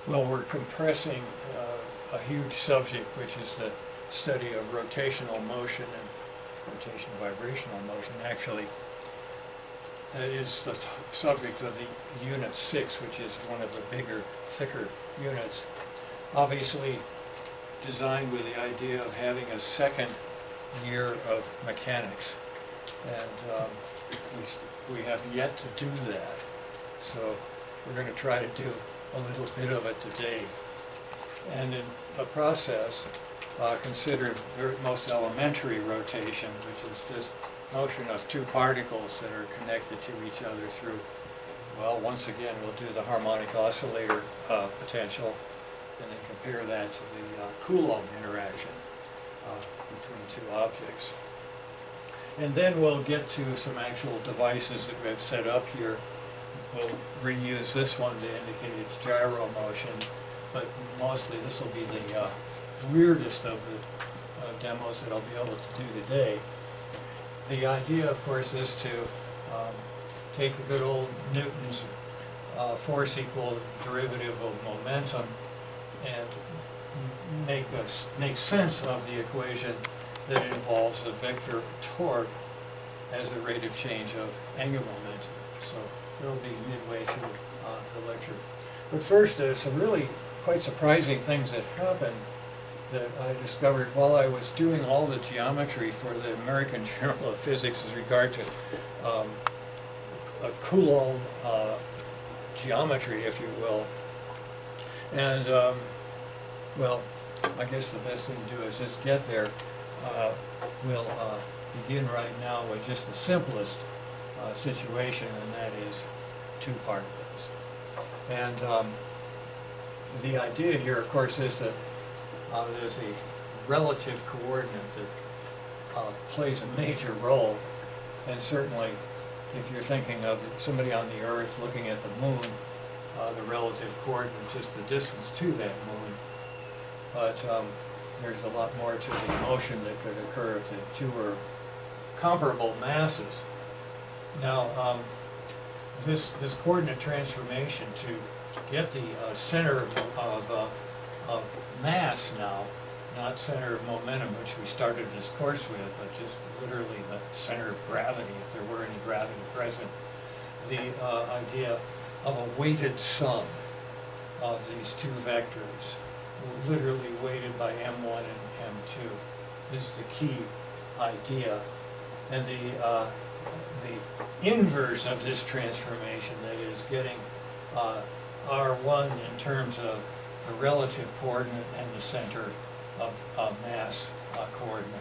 Well, we're compressing a huge subject, which is the study of rotational motion and rotational vibrational motion. Actually, that is the subject of the Unit 6, which is one of the bigger, thicker units. Obviously designed with the idea of having a second year of mechanics. And we have yet to do that. So we're going to try to do a little bit of it today. And in the process, consider the most elementary rotation, which is just motion of two particles that are connected to each other through, well, once again, we'll do the harmonic oscillator potential, and then compare that to the Coulomb interaction between two objects. And then we'll get to some actual devices that we've set up here. We'll reuse this one to indicate its gyro motion, but mostly this will be the weirdest of the demos that I'll be able to do today. The idea, of course, is to take a good old Newton's force equal derivative of momentum and make sense of the equation that involves a vector torque as the rate of change of angular momentum. So it'll be midway through the lecture. But first, there's some really quite surprising things that happened that I discovered while I was doing all the geometry for the American Journal of Physics as regard to a Coulomb geometry, if you will. And, well, I guess the best thing to do is just get there. We'll begin right now with just the simplest situation, and that is two particles. And the idea here, of course, is that there's a relative coordinate that plays a major role, and certainly if you're thinking of somebody on the Earth looking at the moon, the relative coordinate is just the distance to that moon. But there's a lot more to the motion that could occur if the two are comparable masses. Now, this coordinate transformation to get the center of mass now, not center of momentum, which we started this course with, but just literally the center of gravity, if there were any gravity present. The idea of a weighted sum of these two vectors, literally weighted by M1 and M2, is the key idea. And the inverse of this transformation, that is getting R1 in terms of the relative coordinate and the center of mass coordinate,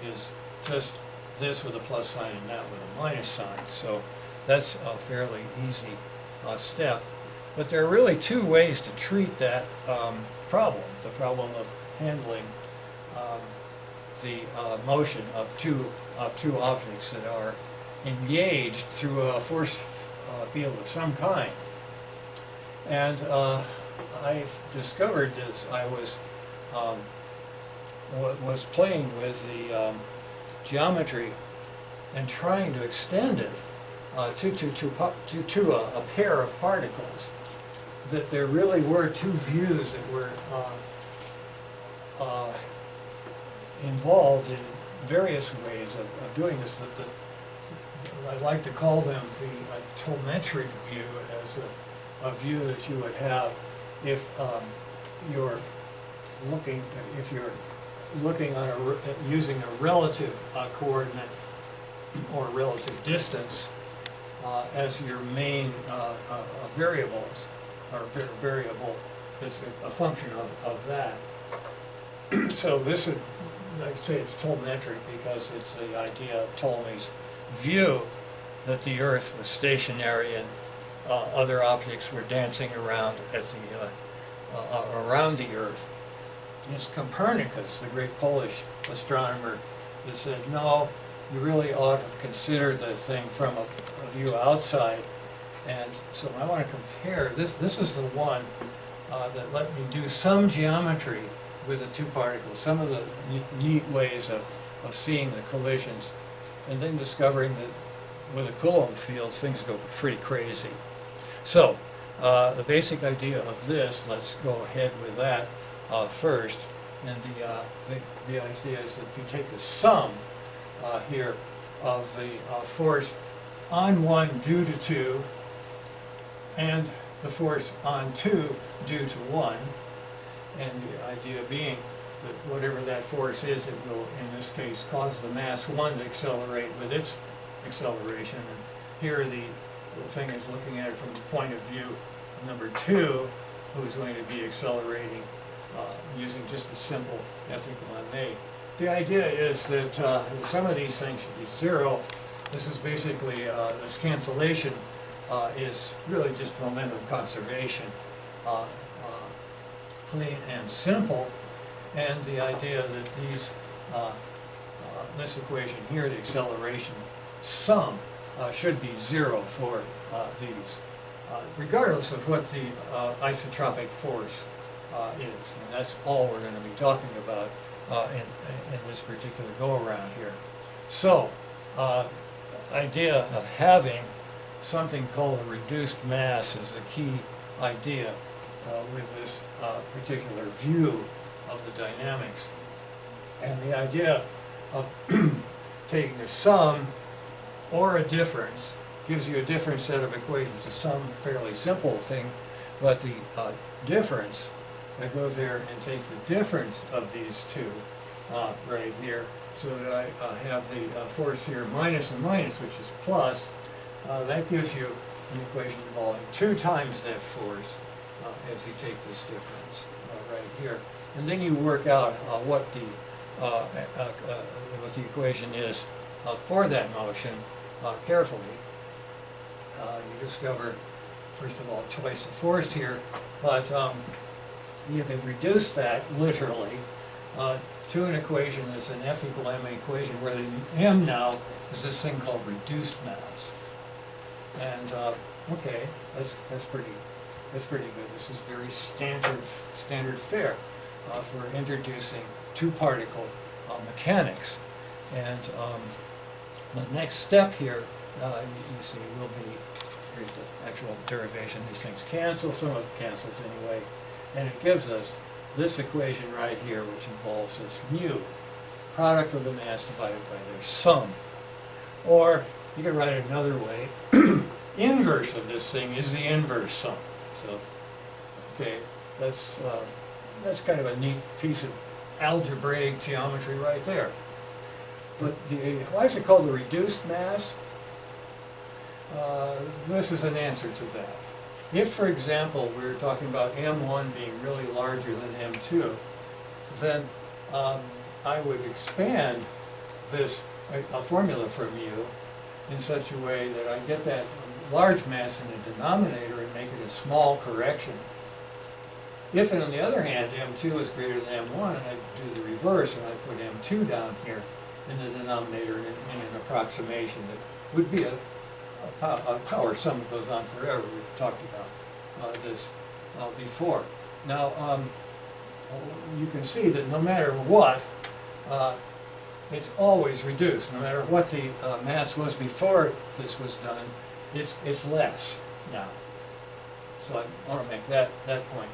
is just this with a plus sign and that with a minus sign. So that's a fairly easy step. But there are really two ways to treat that problem, the problem of handling the motion of two objects that are engaged through a force field of some kind. And I discovered as I was playing with the geometry and trying to extend it to a pair of particles, that there really were two views that were involved in various ways of doing this, but I'd like to call them the geometric view, as a view that you would have if you're looking on using a relative coordinate or relative distance as your main variables, or variable that's a function of that. So this would, like I say, it's geometric because it's the idea of Ptolemy's view that the Earth was stationary and other objects were dancing around at the around the Earth. It's Copernicus, the great Polish astronomer, that said, no, you really ought to consider the thing from a view outside. And so I want to compare this. This is the one that let me do some geometry with the two particles, some of the neat ways of seeing the collisions, and then discovering that with the Coulomb fields, things go pretty crazy. So the basic idea of this, let's go ahead with that first. And the idea is that if you take the sum here of the force on 1 due to 2 and the force on 2 due to 1, and the idea being that whatever that force is, it will, in this case, cause the mass 1 to accelerate with its acceleration. And here the thing is looking at it from the point of view of number 2, who's going to be accelerating using just a simple F equal ma. The idea is that some of these things should be 0. This is basically, this cancellation is really just momentum conservation, clean and simple. And the idea that these, this equation here, the acceleration sum, should be 0 for these, regardless of what the isotropic force is. And that's all we're going to be talking about in this particular go-around here. So, idea of having something called a reduced mass is a key idea with this particular view of the dynamics. And the idea of taking a sum or a difference gives you a different set of equations. A sum, fairly simple thing, but the difference, I go there and take the difference of these two right here, so that I have the force here minus and minus, which is plus. That gives you an equation involving 2 times that force as you take this difference right here. And then you work out what the equation is for that motion carefully. You discover, first of all, twice the force here, but you can reduce that literally to an equation that's an F equal ma equation, where the m now is this thing called reduced mass. And okay, that's pretty good. This is very standard fare for introducing 2-particle mechanics. And the next step here, you see, will be, here's the actual derivation. These things cancel, some of it cancels anyway, and it gives us this equation right here, which involves this mu, product of the mass divided by their sum. Or you can write it another way. Inverse of this thing is the inverse sum. So, okay, that's kind of a neat piece of algebraic geometry right there. But why is it called the reduced mass? This is an answer to that. If, for example, we were talking about M1 being really larger than M2, then I would expand this a formula for mu in such a way that I get that large mass in the denominator and make it a small correction. If, on the other hand, M2 is greater than M1, and I do the reverse and I put M2 down here in the denominator in an approximation that would be a power sum that goes on forever. We've talked about this before. Now, you can see that no matter what, it's always reduced. No matter what the mass was before this was done, it's less now. So I want to make that point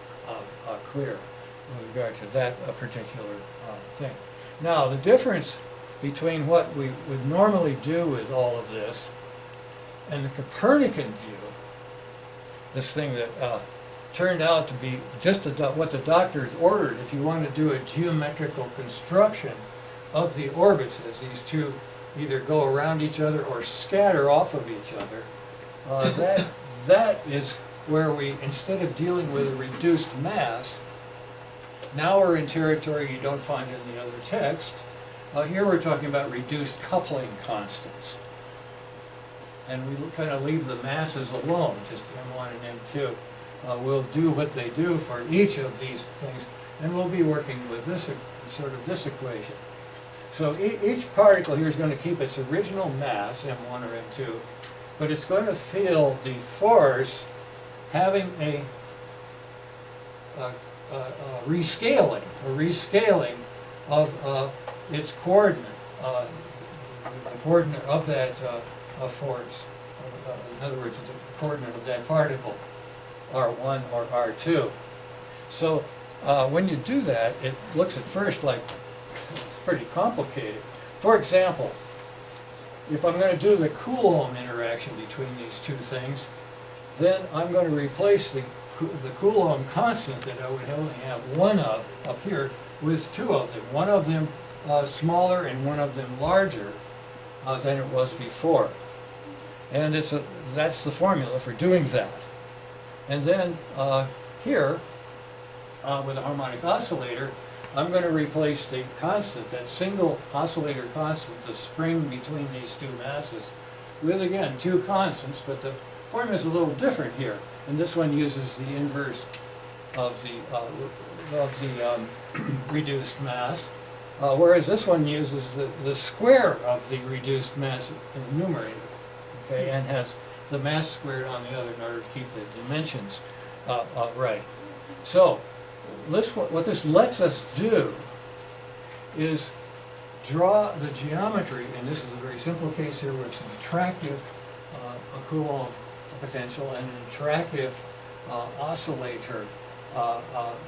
clear with regard to that particular thing. Now, the difference between what we would normally do with all of this and the Copernican view, this thing that turned out to be just what the doctors ordered. If you want to do a geometrical construction of the orbits as these two either go around each other or scatter off of each other, that is where we, instead of dealing with a reduced mass, now we're in territory you don't find in the other text. Here we're talking about reduced coupling constants. And we kind of leave the masses alone, just M1 and M2. We'll do what they do for each of these things, and we'll be working with this sort of this equation. So each particle here is going to keep its original mass, M1 or M2, but it's going to feel the force having a rescaling of its coordinate, the coordinate of that force. In other words, the coordinate of that particle. R1 or R2. So when you do that, it looks at first like it's pretty complicated. For example, if I'm going to do the Coulomb interaction between these two things, then I'm going to replace the Coulomb constant that I would only have one of up here with two of them. One of them smaller and one of them larger than it was before. And that's the formula for doing that. And then here, with a harmonic oscillator, I'm going to replace the constant, that single oscillator constant, the spring between these two masses, with, again, two constants, but the formula is a little different here. And this one uses the inverse of the reduced mass, whereas this one uses the square of the reduced mass in the numerator, okay, and has the mass squared on the other in order to keep the dimensions right. So what this lets us do is draw the geometry, and this is a very simple case here where it's an attractive Coulomb potential and an attractive oscillator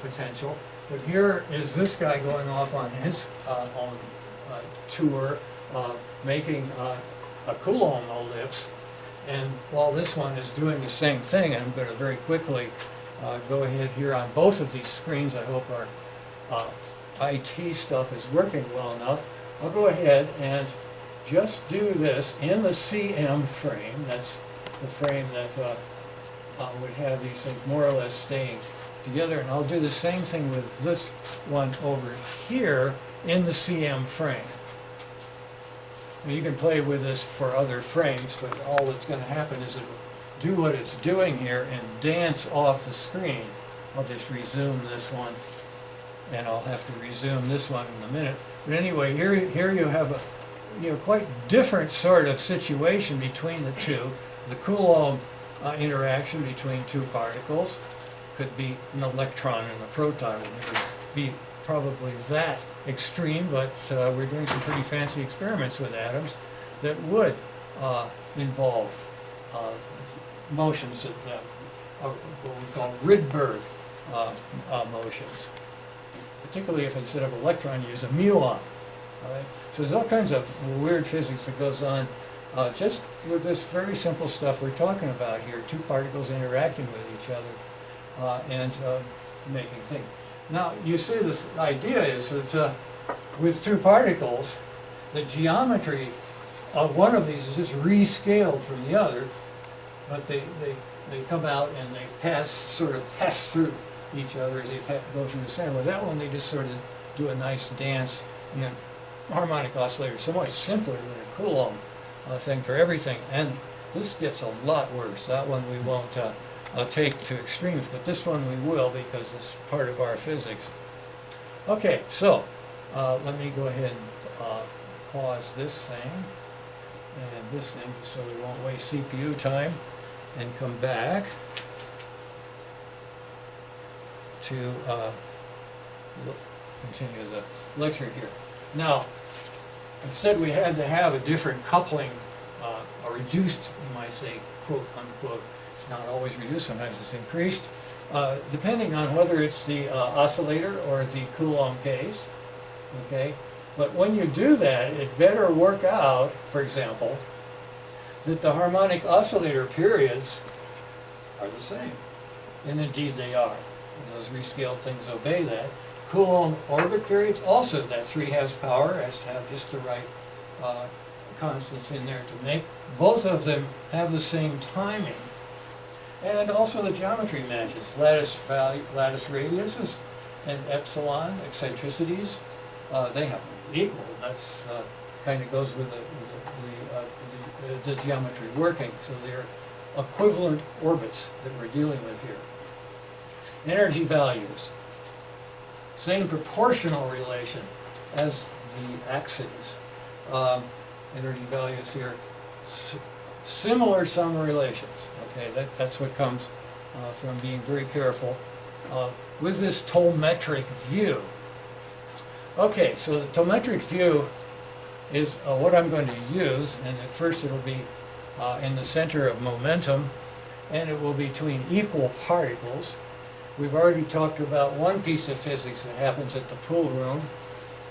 potential. But here is this guy going off on his own tour, making a Coulomb ellipse, and while this one is doing the same thing, I'm going to very quickly go ahead here on both of these screens. I hope our IT stuff is working well enough. I'll go ahead and just do this in the CM frame. That's the frame that would have these things more or less staying together. And I'll do the same thing with this one over here in the CM frame. Now, you can play with this for other frames, but all that's going to happen is it'll do what it's doing here and dance off the screen. I'll just resume this one, and I'll have to resume this one in a minute. But anyway, here you have a quite different sort of situation between the two. The Coulomb interaction between two particles could be an electron and a proton. It would never be probably that extreme, but we're doing some pretty fancy experiments with atoms that would involve motions that are what we call Rydberg motions, particularly if instead of electron you use a muon. All right? So there's all kinds of weird physics that goes on just with this very simple stuff we're talking about here, two particles interacting with each other and making things. Now, you see, this idea is that with two particles, the geometry of one of these is just rescaled from the other, but they come out and they sort of pass through each other as they go through the center. With that one, they just sort of do a nice dance. Harmonic oscillator is so much simpler than a Coulomb thing for everything, and this gets a lot worse. That one we won't take to extremes, but this one we will because it's part of our physics. Okay, so let me go ahead and pause this thing and this thing so we won't waste CPU time, and come back to continue the lecture here. Now, I said we had to have a different coupling, a reduced, you might say, quote unquote. It's not always reduced, sometimes it's increased, depending on whether it's the oscillator or the Coulomb case, okay? But when you do that, it better work out, for example, that the harmonic oscillator periods are the same. And indeed they are. Those rescaled things obey that. Coulomb orbit periods, also that 3 has power, has to have just the right constants in there to make. Both of them have the same timing. And also the geometry matches. Lattice radiuses and epsilon eccentricities, they have equal. That's kind of goes with the geometry working. So they're equivalent orbits that we're dealing with here. Energy values. Same proportional relation as the axes. Energy values here. Similar sum relations. Okay, that's what comes from being very careful with this tometric view. Okay, so the tometric view is what I'm going to use, and at first it'll be in the center of momentum, and it will be between equal particles. We've already talked about one piece of physics that happens at the pool room,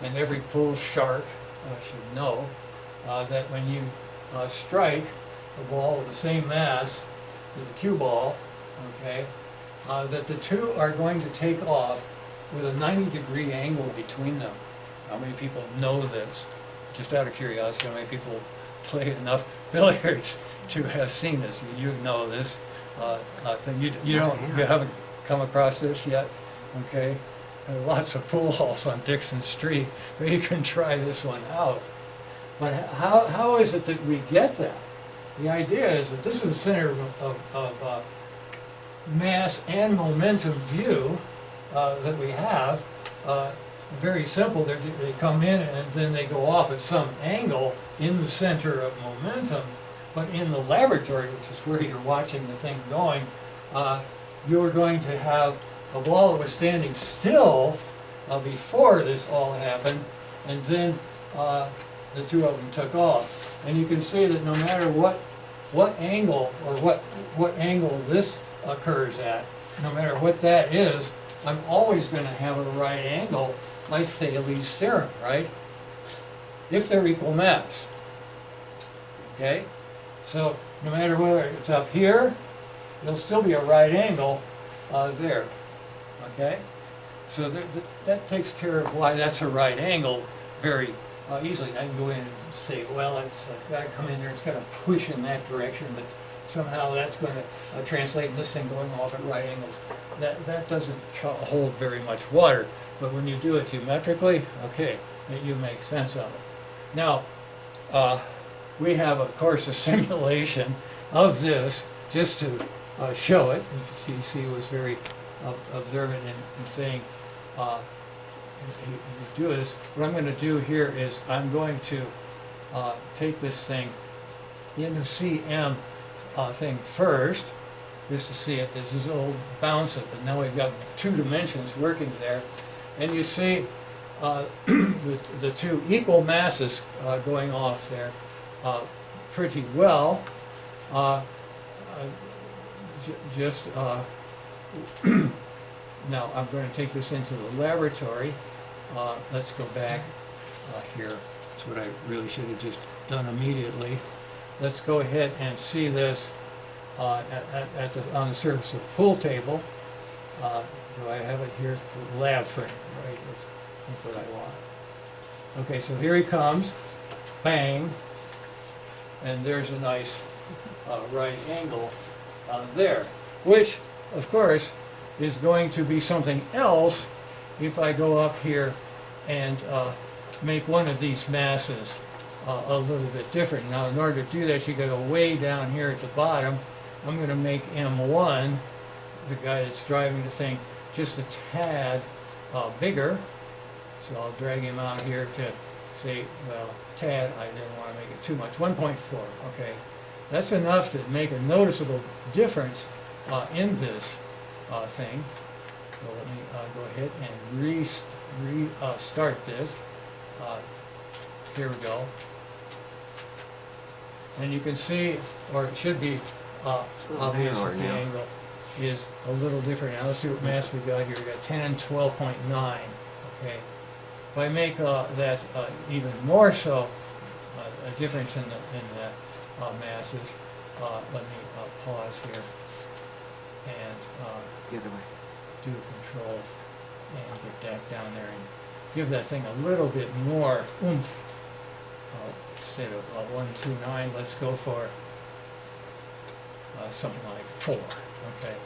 and every pool shark should know that when you strike a ball of the same mass with a cue ball, okay, that the two are going to take off with a 90-degree angle between them. How many people know this? Just out of curiosity, how many people play enough billiards to have seen this? You know this thing. You haven't come across this yet, okay? There are lots of pool halls on Dixon Street, but you can try this one out. But how is it that we get that? The idea is that this is the center of mass and momentum view that we have. Very simple. They come in and then they go off at some angle in the center of momentum. But in the laboratory, which is where you're watching the thing going, you're going to have a ball that was standing still before this all happened, and then the two of them took off. And you can see that no matter what angle or what angle this occurs at, no matter what that is, I'm always going to have a right angle by Thales' theorem, right? If they're equal mass. Okay? So no matter whether it's up here, there'll still be a right angle there. Okay? So that takes care of why that's a right angle very easily. I can go in and say, well, it's got to come in there, it's got to push in that direction, but somehow that's going to translate in this thing going off at right angles. That doesn't hold very much water, but when you do it geometrically, okay, you make sense of it. Now, we have, of course, a simulation of this just to show it. TC was very observant in saying, if you do this, what I'm going to do here is I'm going to take this thing in the CM thing first, just to see it. This is a little bounce it, but now we've got 2 dimensions working there. And you see the 2 equal masses going off there pretty well. Now I'm going to take this into the laboratory. Let's go back here. That's what I really should have just done immediately. Let's go ahead and see this on the surface of the pool table. Do I have it here? Lab frame, right? That's what I want. Okay, so here he comes. Bang. And there's a nice right angle there, which, of course, is going to be something else if I go up here and make one of these masses a little bit different. Now, in order to do that, you got to go way down here at the bottom. I'm going to make M1, the guy that's driving the thing, just a tad bigger. So I'll drag him out here to say, well, tad, I didn't want to make it too much. 1.4, okay. That's enough to make a noticeable difference in this thing. So let me go ahead and restart this. Here we go. And you can see, or it should be obvious that the angle is a little different. Now let's see what mass we got here. We got 10 and 12.9. Okay. If I make that even more so, a difference in the masses, let me pause here and do controls and get back down there and give that thing a little bit more oomph. Instead of 129, let's go for something like 4. Okay.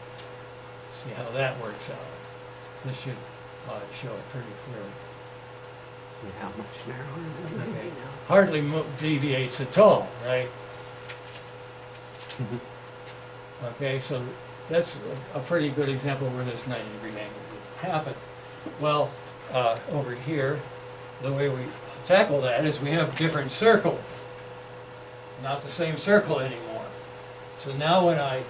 See how that works out. This should show it pretty clearly. How much narrower? Okay. Hardly deviates at all, right? Okay, so that's a pretty good example where this 90-degree angle would happen. Well, over here, the way we tackle that is we have different circles, not the same circle anymore. So now when I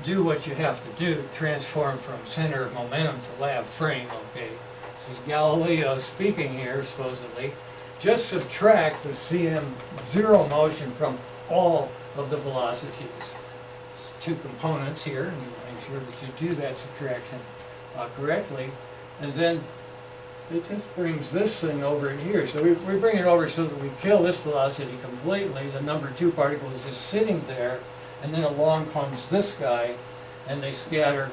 do what you have to do, transform from center of momentum to lab frame, okay, this is Galileo speaking here, supposedly, just subtract the CM0 motion from all of the velocities. two components here, and you make sure that you do that subtraction correctly, and then it just brings this thing over here. So we bring it over so that we kill this velocity completely. The number 2 particle is just sitting there, and then along comes this guy, and they scatter,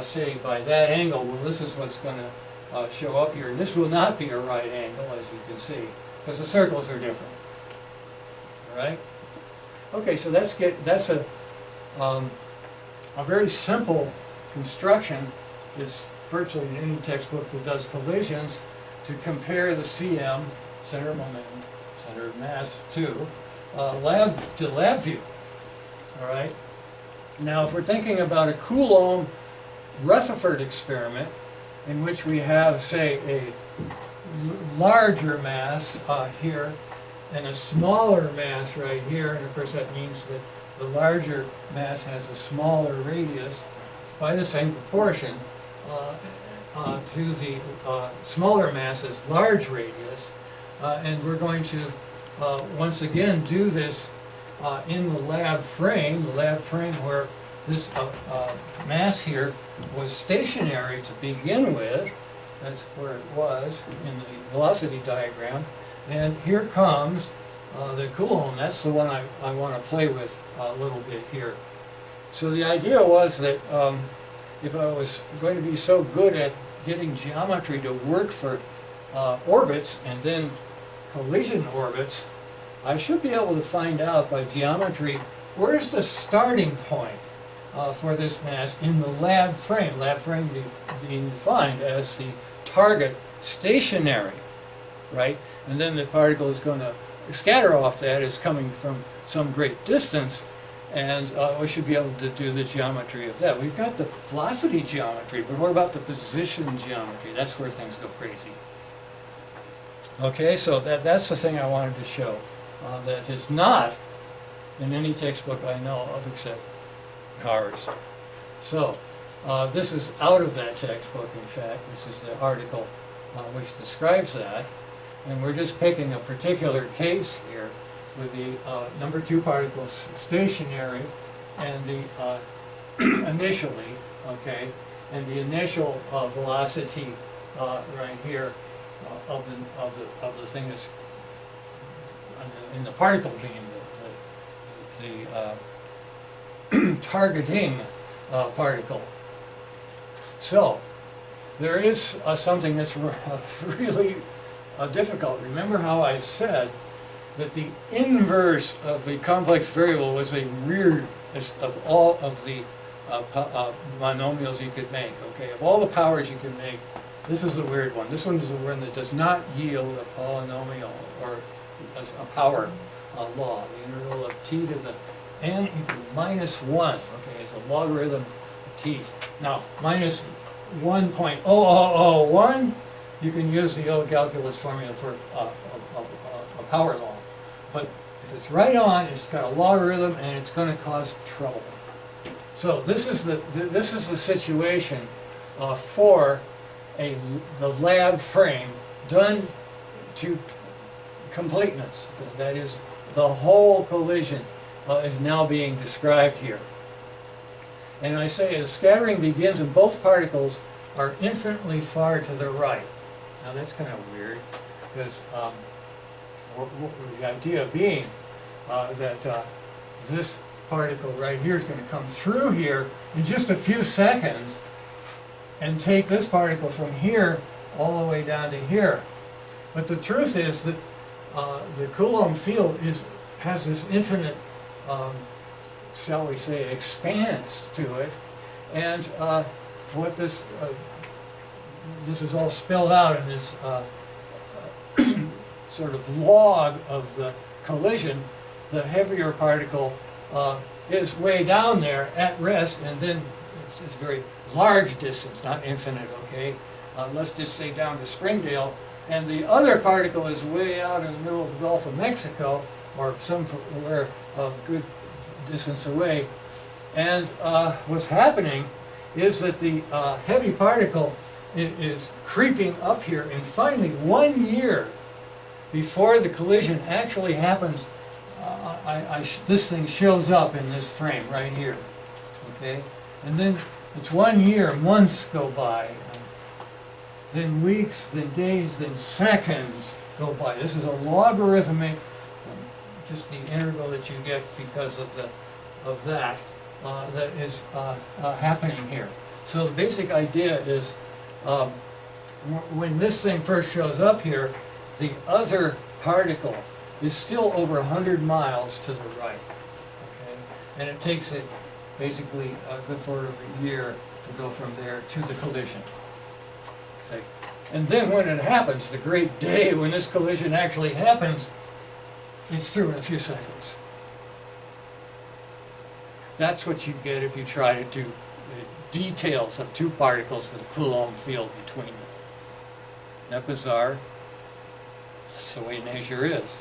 say, by that angle. Well, this is what's going to show up here. And this will not be a right angle, as you can see, because the circles are different. All right? Okay, so that's a very simple construction. It's virtually in any textbook that does collisions to compare the CM, center of momentum, center of mass, to lab view. All right. Now, if we're thinking about a Coulomb Rutherford experiment, in which we have, say, a larger mass here and a smaller mass right here, and of course that means that the larger mass has a smaller radius by the same proportion to the smaller mass's large radius, and we're going to once again do this in the lab frame where this mass here was stationary to begin with. That's where it was in the velocity diagram. And here comes the Coulomb. That's the one I want to play with a little bit here. So the idea was that if I was going to be so good at getting geometry to work for orbits and then collision orbits, I should be able to find out by geometry where's the starting point for this mass in the lab frame. Lab frame being defined as the target stationary, right? And then the particle is going to scatter off that is coming from some great distance, and we should be able to do the geometry of that. We've got the velocity geometry, but what about the position geometry? That's where things go crazy. Okay, so that's the thing I wanted to show. That is not in any textbook I know of except ours. So this is out of that textbook, in fact. This is the article which describes that. And we're just picking a particular case here with the number 2 particles stationary and the initially, okay, and the initial velocity right here of the thing that's in the particle beam, the targeting particle. So there is something that's really difficult. Remember how I said that the inverse of the complex variable was the weirdest of all of the monomials you could make. Okay, of all the powers you can make, this is the weird one. This one is the one that does not yield a polynomial or a power law. The integral of t to the n equals -1. Okay, it's a logarithm of t. Now, minus 1.0001, you can use the old calculus formula for a power law. But if it's right on, it's got a logarithm and it's going to cause trouble. So this is the situation for the lab frame done to completeness. That is, the whole collision is now being described here. And I say the scattering begins when both particles are infinitely far to the right. Now that's kind of weird, because the idea being that this particle right here is going to come through here in just a few seconds and take this particle from here all the way down to here. But the truth is that the Coulomb field has this infinite, shall we say, expanse to it, and what this is all spelled out in this sort of log of the collision. The heavier particle is way down there at rest, and then it's very large distance, not infinite, okay? Let's just say down to Springdale, and the other particle is way out in the middle of the Gulf of Mexico, or somewhere a good distance away. And what's happening is that the heavy particle is creeping up here, and finally 1 year before the collision actually happens, this thing shows up in this frame right here. okay? And then it's 1 year, months go by, then weeks, then days, then seconds go by. This is a logarithmic, just the integral that you get because of that is happening here. So the basic idea is when this thing first shows up here, the other particle is still over 100 miles to the right, okay? And it takes it basically a good quarter of a year to go from there to the collision. See? And then when it happens, the great day when this collision actually happens, it's through in a few seconds. That's what you get if you try to do the details of two particles with a Coulomb field between them. Isn't that bizarre? That's the way nature is.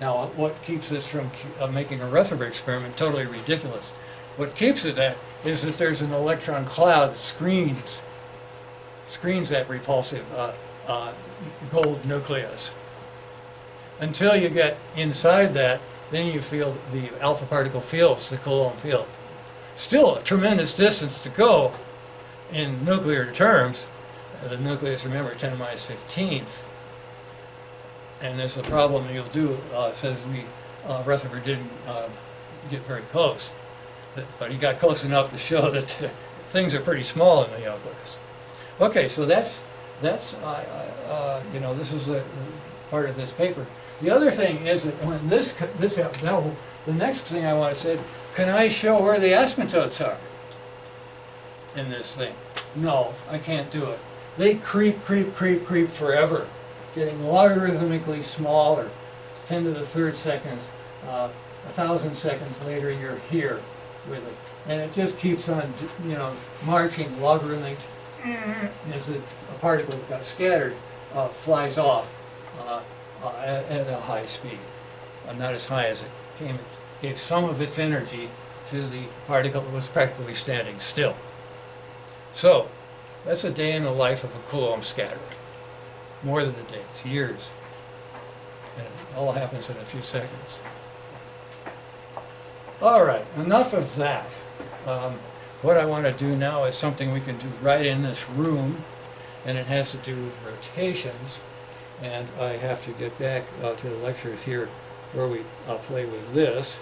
Now, what keeps this from making a Rutherford experiment totally ridiculous? What keeps it at is that there's an electron cloud that screens that repulsive gold nucleus. Until you get inside that, then you feel the alpha particle feels the Coulomb field. Still a tremendous distance to go in nuclear terms. The nucleus, remember, 10⁻⁵. And there's a problem that you'll do, says Rutherford didn't get very close. But he got close enough to show that things are pretty small in the nucleus. Okay, so that's you know, this is a part of this paper. The other thing is that when the next thing I want to say, can I show where the asymptotes are in this thing? No, I can't do it. They creep forever, getting logarithmically smaller. 10 to the third seconds, 1,000 seconds later, you're here with it, and it just keeps on, you know, marching logarithmic as a particle that got scattered flies off at a high speed, not as high as it came. It gave some of its energy to the particle that was practically standing still. So that's a day in the life of a Coulomb scatterer. More than a day, it's years. And it all happens in a few seconds. All right, enough of that. What I want to do now is something we can do right in this room, and it has to do with rotations. And I have to get back to the lectures here before we play with this.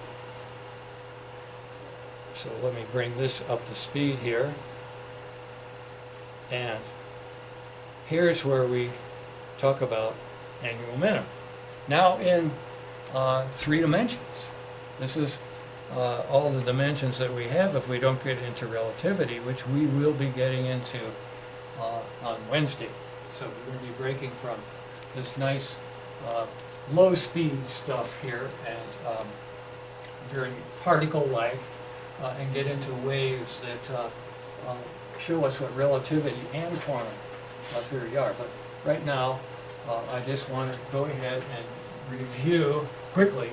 So let me bring this up to speed here. And here's where we talk about angular momentum. Now in 3 dimensions. This is all the dimensions that we have if we don't get into relativity, which we will be getting into on Wednesday. So we're going to be breaking from this nice low speed stuff here and very particle-like and get into waves that show us what relativity and quantum theory are. But right now, I just want to go ahead and review quickly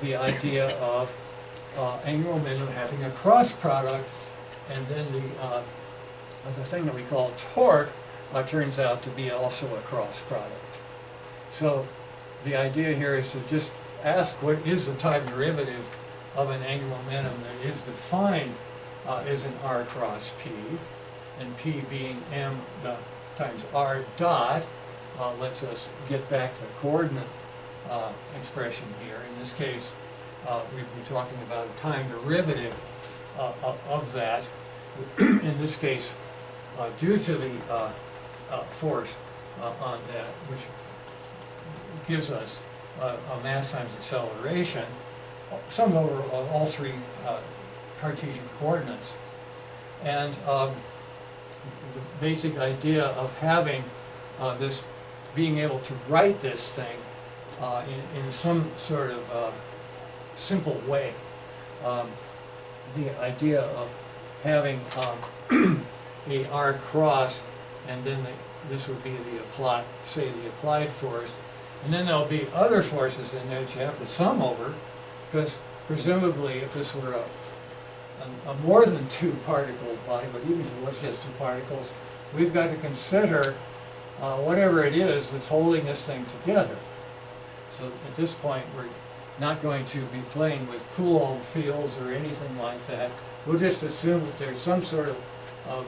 the idea of angular momentum having a cross product, and then the thing that we call torque turns out to be also a cross product. So the idea here is to just ask what is the time derivative of an angular momentum that is defined as an r cross p, and p being m times r dot lets us get back the coordinate expression here. In this case, we'd be talking about a time derivative of that. In this case, due to the force on that, which gives us a mass times acceleration, sum over all 3 Cartesian coordinates. And the basic idea of having this, being able to write this thing in some sort of simple way. The idea of having a r cross, and then this would be the applied, say the applied force, and then there'll be other forces in there that you have to sum over, because presumably if this were a more than 2 particle body, but even if it was just 2 particles, we've got to consider whatever it is that's holding this thing together. So at this point, we're not going to be playing with Coulomb fields or anything like that. we'll just assume that there's some sort of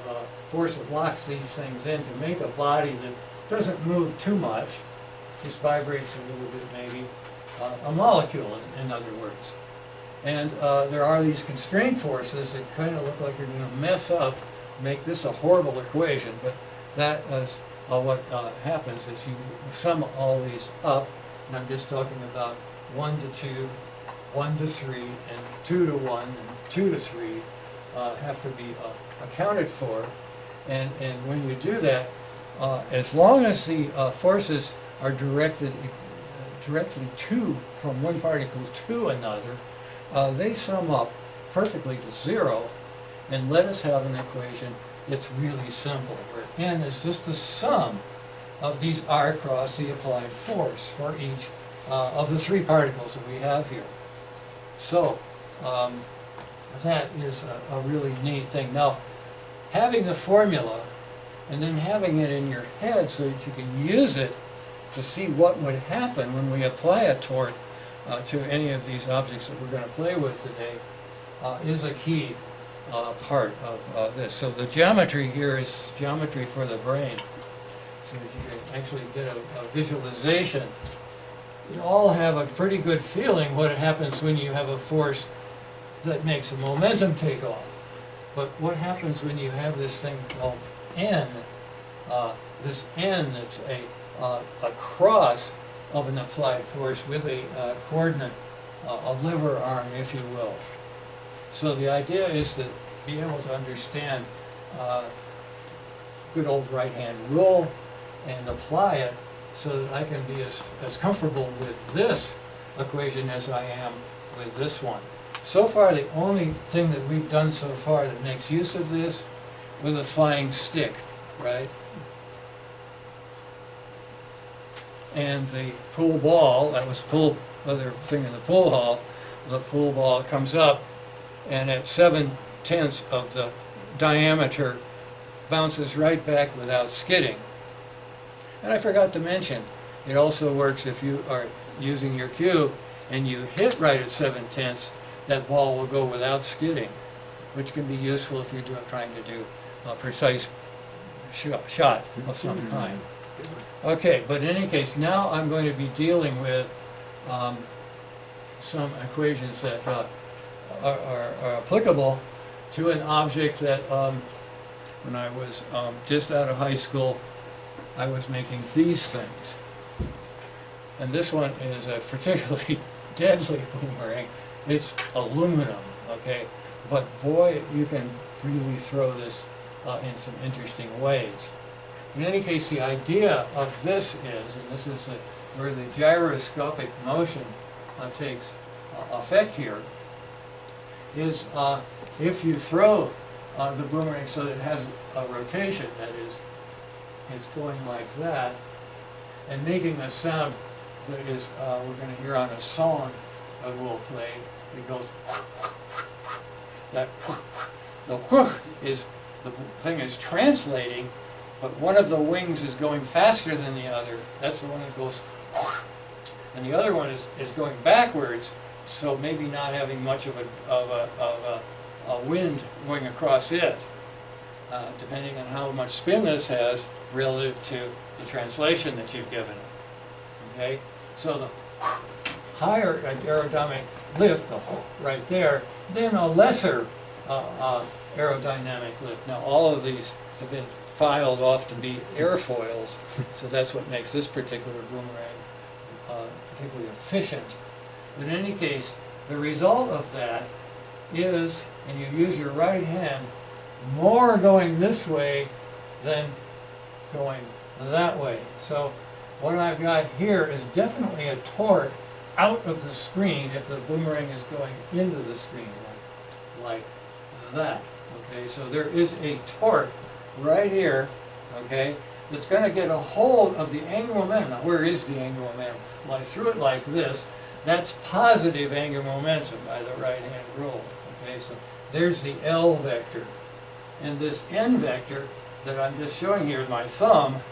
force that locks these things in to make a body that doesn't move too much, just vibrates a little bit maybe, a molecule in other words. And there are these constraint forces that kind of look like they're going to mess up, make this a horrible equation, but that is what happens is you sum all these up, and I'm just talking about 1 to 2, 1 to 3, and 2 to 1, and 2 to 3 have to be accounted for. And when you do that, as long as the forces are directed directly from one particle to another, they sum up perfectly to 0 and let us have an equation that's really simple, where n is just the sum of these r cross the applied force for each of the 3 particles that we have here. So that is a really neat thing. Now, having the formula and then having it in your head so that you can use it to see what would happen when we apply a torque to any of these objects that we're going to play with today is a key part of this. So the geometry here is geometry for the brain, so that you can actually get a visualization. You all have a pretty good feeling what happens when you have a force that makes a momentum take off. But what happens when you have this thing called n, this n that's a cross of an applied force with a coordinate, a lever arm, if you will. So the idea is to be able to understand good old right-hand rule and apply it so that I can be as comfortable with this equation as I am with this one. So far, the only thing that we've done so far that makes use of this with a flying stick, right? And the pool ball, that was pool, other thing in the pool hall, the pool ball comes up and at 7/10 of the diameter bounces right back without skidding. And I forgot to mention, it also works if you are using your cube and you hit right at 7/10, that ball will go without skidding, which can be useful if you're trying to do a precise shot of some kind. Okay, but in any case, now I'm going to be dealing with some equations that are applicable to an object that when I was just out of high school, I was making these things. And this one is a particularly deadly boomerang. It's aluminum, okay? But boy, you can really throw this in some interesting ways. In any case, the idea of this is, and this is where the gyroscopic motion takes effect here, is if you throw the boomerang so that it has a rotation, that is, it's going like that, and making a sound that is, we're going to hear on a song that we'll play, it goes, that, the whoosh is, the thing is translating, but one of the wings is going faster than the other. That's the one that goes whoosh. And the other one is going backwards, so maybe not having much of a wind going across it, depending on how much spin this has relative to the translation that you've given it. Okay? So the higher aerodynamic lift, the right there, then a lesser aerodynamic lift. Now all of these have been filed off to be airfoils, so that's what makes this particular boomerang particularly efficient. But in any case, the result of that is, and you use your right hand, more going this way than going that way. So what I've got here is definitely a torque out of the screen if the boomerang is going into the screen, like that. Okay, so there is a torque right here, okay, that's going to get a hold of the angular momentum. Now, where is the angular momentum? Well, I threw it like this. That's positive angular momentum by the right-hand rule. Okay, so there's the L vector. And this N vector that I'm just showing here with my thumb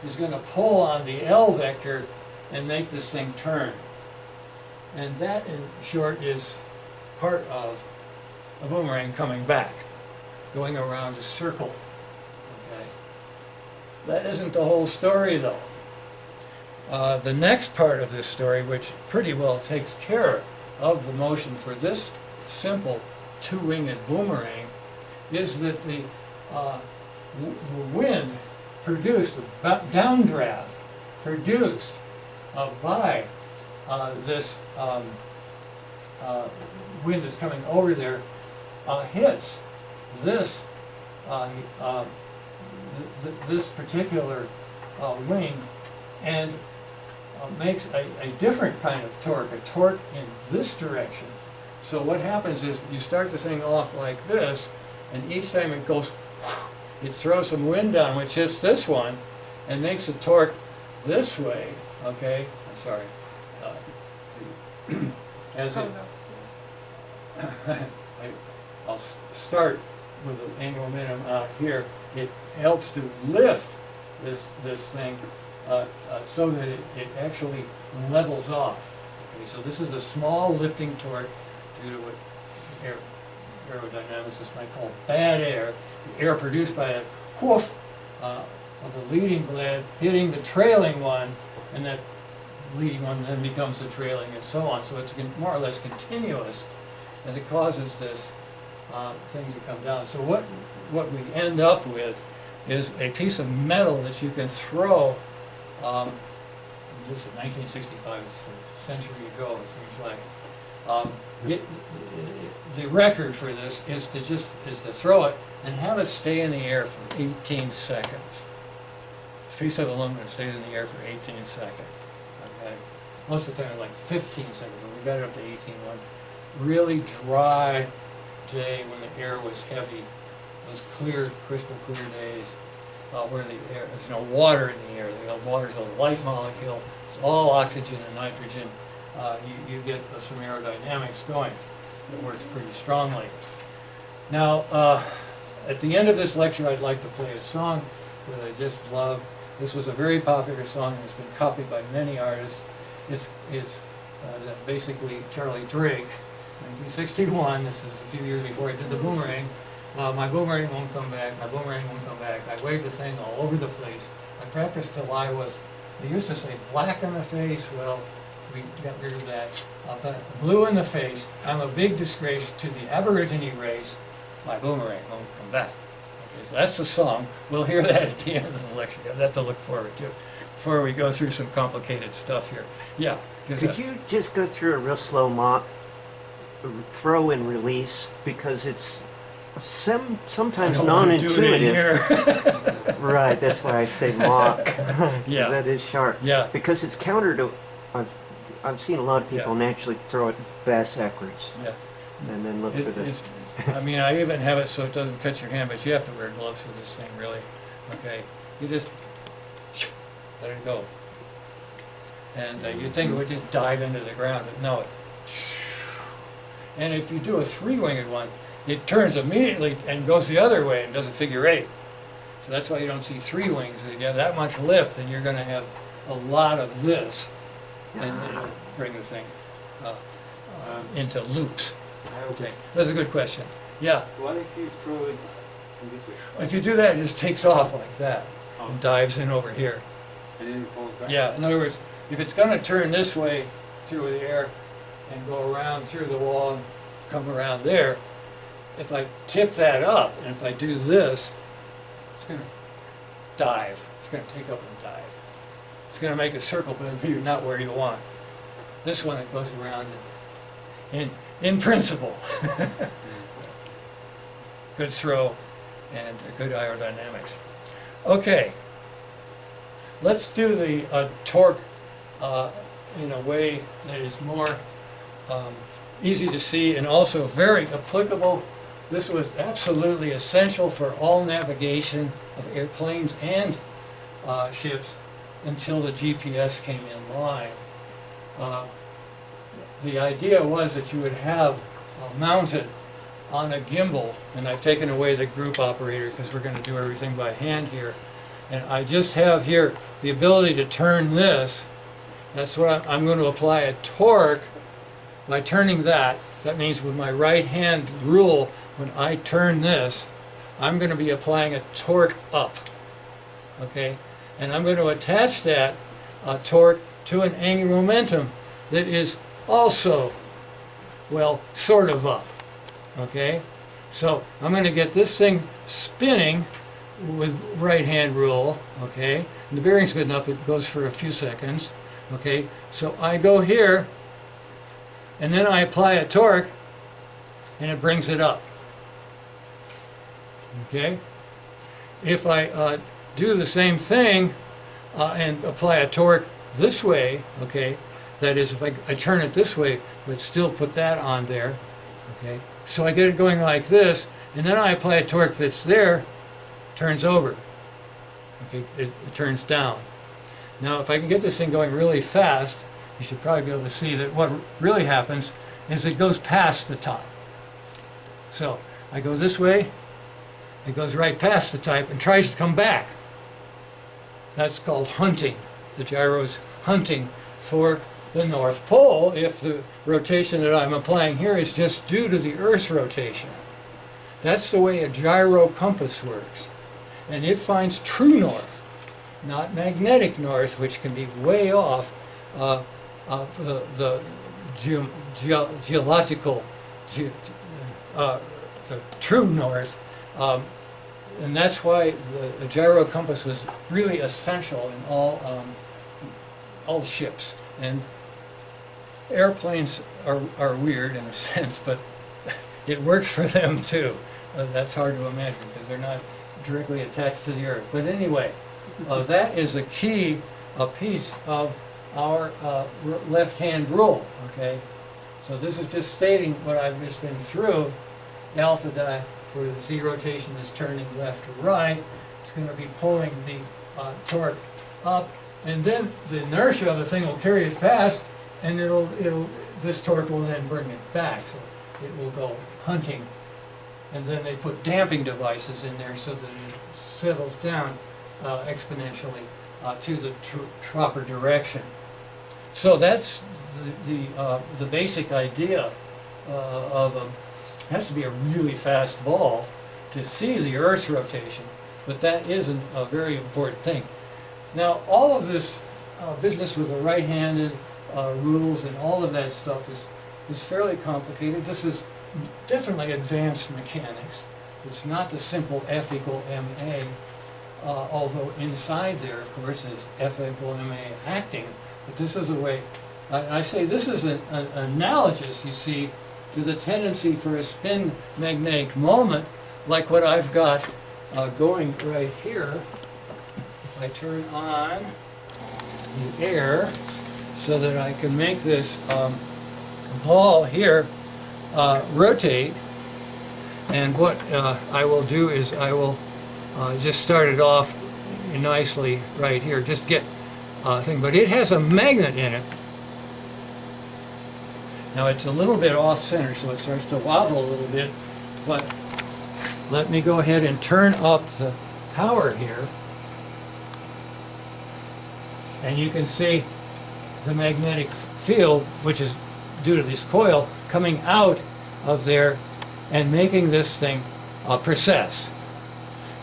is going to pull on the L vector and make this thing turn. And that, in short, is part of a boomerang coming back, going around a circle. Okay? That isn't the whole story, though. The next part of this story, which pretty well takes care of the motion for this simple two-winged boomerang, is that the wind produced, a downdraft produced by this wind that's coming over there hits this this particular wing and makes a different kind of torque, a torque in this direction. So what happens is you start the thing off like this, and each time it goes, it throws some wind down, which hits this one, and makes a torque this way. Okay, I'm sorry. As it, I'll start with the angular momentum out here. It helps to lift this thing so that it actually levels off. Okay, so this is a small lifting torque due to what aerodynamicists might call bad air. The air produced by a whoof of the leading blade hitting the trailing one, and that leading one then becomes the trailing, and so on. So it's more or less continuous, and it causes this thing to come down. So what we end up with is a piece of metal that you can throw. This is 1965, it's a century ago, it seems like. The record for this is to throw it and have it stay in the air for 18 seconds. This piece of aluminum stays in the air for 18 seconds. Okay, most of the time like 15 seconds, but we got it up to 18. One really dry day when the air was heavy, those clear, crystal clear days where the air, there's no water in the air. The water's a light molecule. It's all oxygen and nitrogen. You get some aerodynamics going. It works pretty strongly. Now, at the end of this lecture, I'd like to play a song that I just love. This was a very popular song and it's been copied by many artists. It's basically Charlie Drake, 1961. This is a few years before I did the Boomerang. My boomerang won't come back, my boomerang won't come back. I waved the thing all over the place. I practiced till I was, they used to say black in the face. Well, we got rid of that. But blue in the face, I'm a big disgrace to the Aborigine race. My boomerang won't come back. Okay, so that's the song. We'll hear that at the end of the lecture. You have that to look forward to before we go through some complicated stuff here. Yeah. Could you just go through a real slow throw and release, because it's sometimes non-intuitive. Right, that's why I say mock. Yeah. That is sharp. Yeah. Because it's counter to, I've seen a lot of people naturally throw it backwards. Yeah. And then look for this. I mean, I even have it so it doesn't cut your hand, but you have to wear gloves for this thing, really. Okay. You just let it go. And you'd think it would just dive into the ground, but no. And if you do a three-winged one, it turns immediately and goes the other way and does a figure eight. So that's why you don't see three wings. If you have that much lift, then you're going to have a lot of this, and it'll bring the thing into loops. Okay, that's a good question. Yeah. What if you throw it in this way? If you do that, it just takes off like that and dives in over here. And then it falls back? Yeah, in other words, if it's going to turn this way through the air and go around through the wall and come around there, if I tip that up and if I do this, it's going to dive. It's going to take up and dive. It's going to make a circle, but it'll be not where you want. This one, it goes around in principle. Good throw and good aerodynamics. Okay, let's do the torque in a way that is more easy to see and also very applicable. This was absolutely essential for all navigation of airplanes and ships until the GPS came in line. The idea was that you would have mounted on a gimbal, and I've taken away the group operator because we're going to do everything by hand here. And I just have here the ability to turn this. That's what I'm going to apply a torque by turning that. That means with my right hand rule, when I turn this, I'm going to be applying a torque up, okay? And I'm going to attach that torque to an angular momentum that is also, well, sort of up, okay? So I'm going to get this thing spinning with right hand rule, okay? And the bearing's good enough, it goes for a few seconds, okay? So I go here, and then I apply a torque, and it brings it up, okay? If I do the same thing and apply a torque this way, okay? That is, if I turn it this way, but still put that on there, okay? So I get it going like this, and then I apply a torque that's there, turns over, okay? It turns down. Now, if I can get this thing going really fast, you should probably be able to see that what really happens is it goes past the top. So I go this way, it goes right past the type and tries to come back. That's called hunting. The gyro's hunting for the North Pole if the rotation that I'm applying here is just due to the Earth's rotation. That's the way a gyro compass works. And it finds true north, not magnetic north, which can be way off the geological, the true north. And that's why the gyro compass was really essential in all ships. And airplanes are weird in a sense, but it works for them too. That's hard to imagine because they're not directly attached to the Earth. But anyway, that is a key, a piece of our left-hand rule, okay? So this is just stating what I've just been through. Alpha di for the Z rotation is turning left to right. It's going to be pulling the torque up, and then the inertia of the thing will carry it past, and this torque will then bring it back. So it will go hunting, and then they put damping devices in there so that it settles down exponentially to the proper direction. So that's the basic idea of has to be a really fast ball to see the Earth's rotation, but that isn't a very important thing. Now, all of this business with the right-handed rules and all of that stuff is fairly complicated. This is definitely advanced mechanics. It's not the simple F equal ma, although inside there, of course, is F equal ma acting. But this is a way, I say this is an analogous, you see, to the tendency for a spin magnetic moment, like what I've got going right here. If I turn on the air so that I can make this ball here rotate, and what I will do is I will just start it off nicely right here, just get a thing, but it has a magnet in it. Now it's a little bit off center, so it starts to wobble a little bit, but let me go ahead and turn up the power here, and you can see the magnetic field, which is due to this coil, coming out of there and making this thing precess.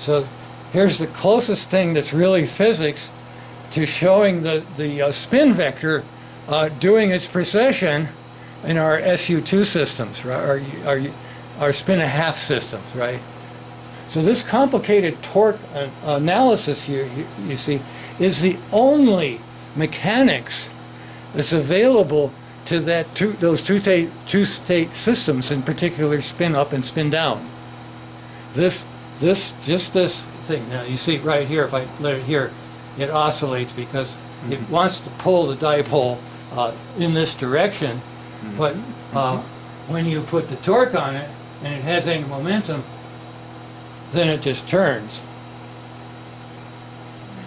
So here's the closest thing that's really physics to showing the spin vector doing its precession in our SU2 systems, right? Our spin-a-half systems, right? So this complicated torque analysis here, you see, is the only mechanics that's available to those two-state systems, in particular spin up and spin down. Just this thing. Now you see right here, if I let it here, it oscillates because it wants to pull the dipole in this direction. But when you put the torque on it and it has angular momentum, then it just turns.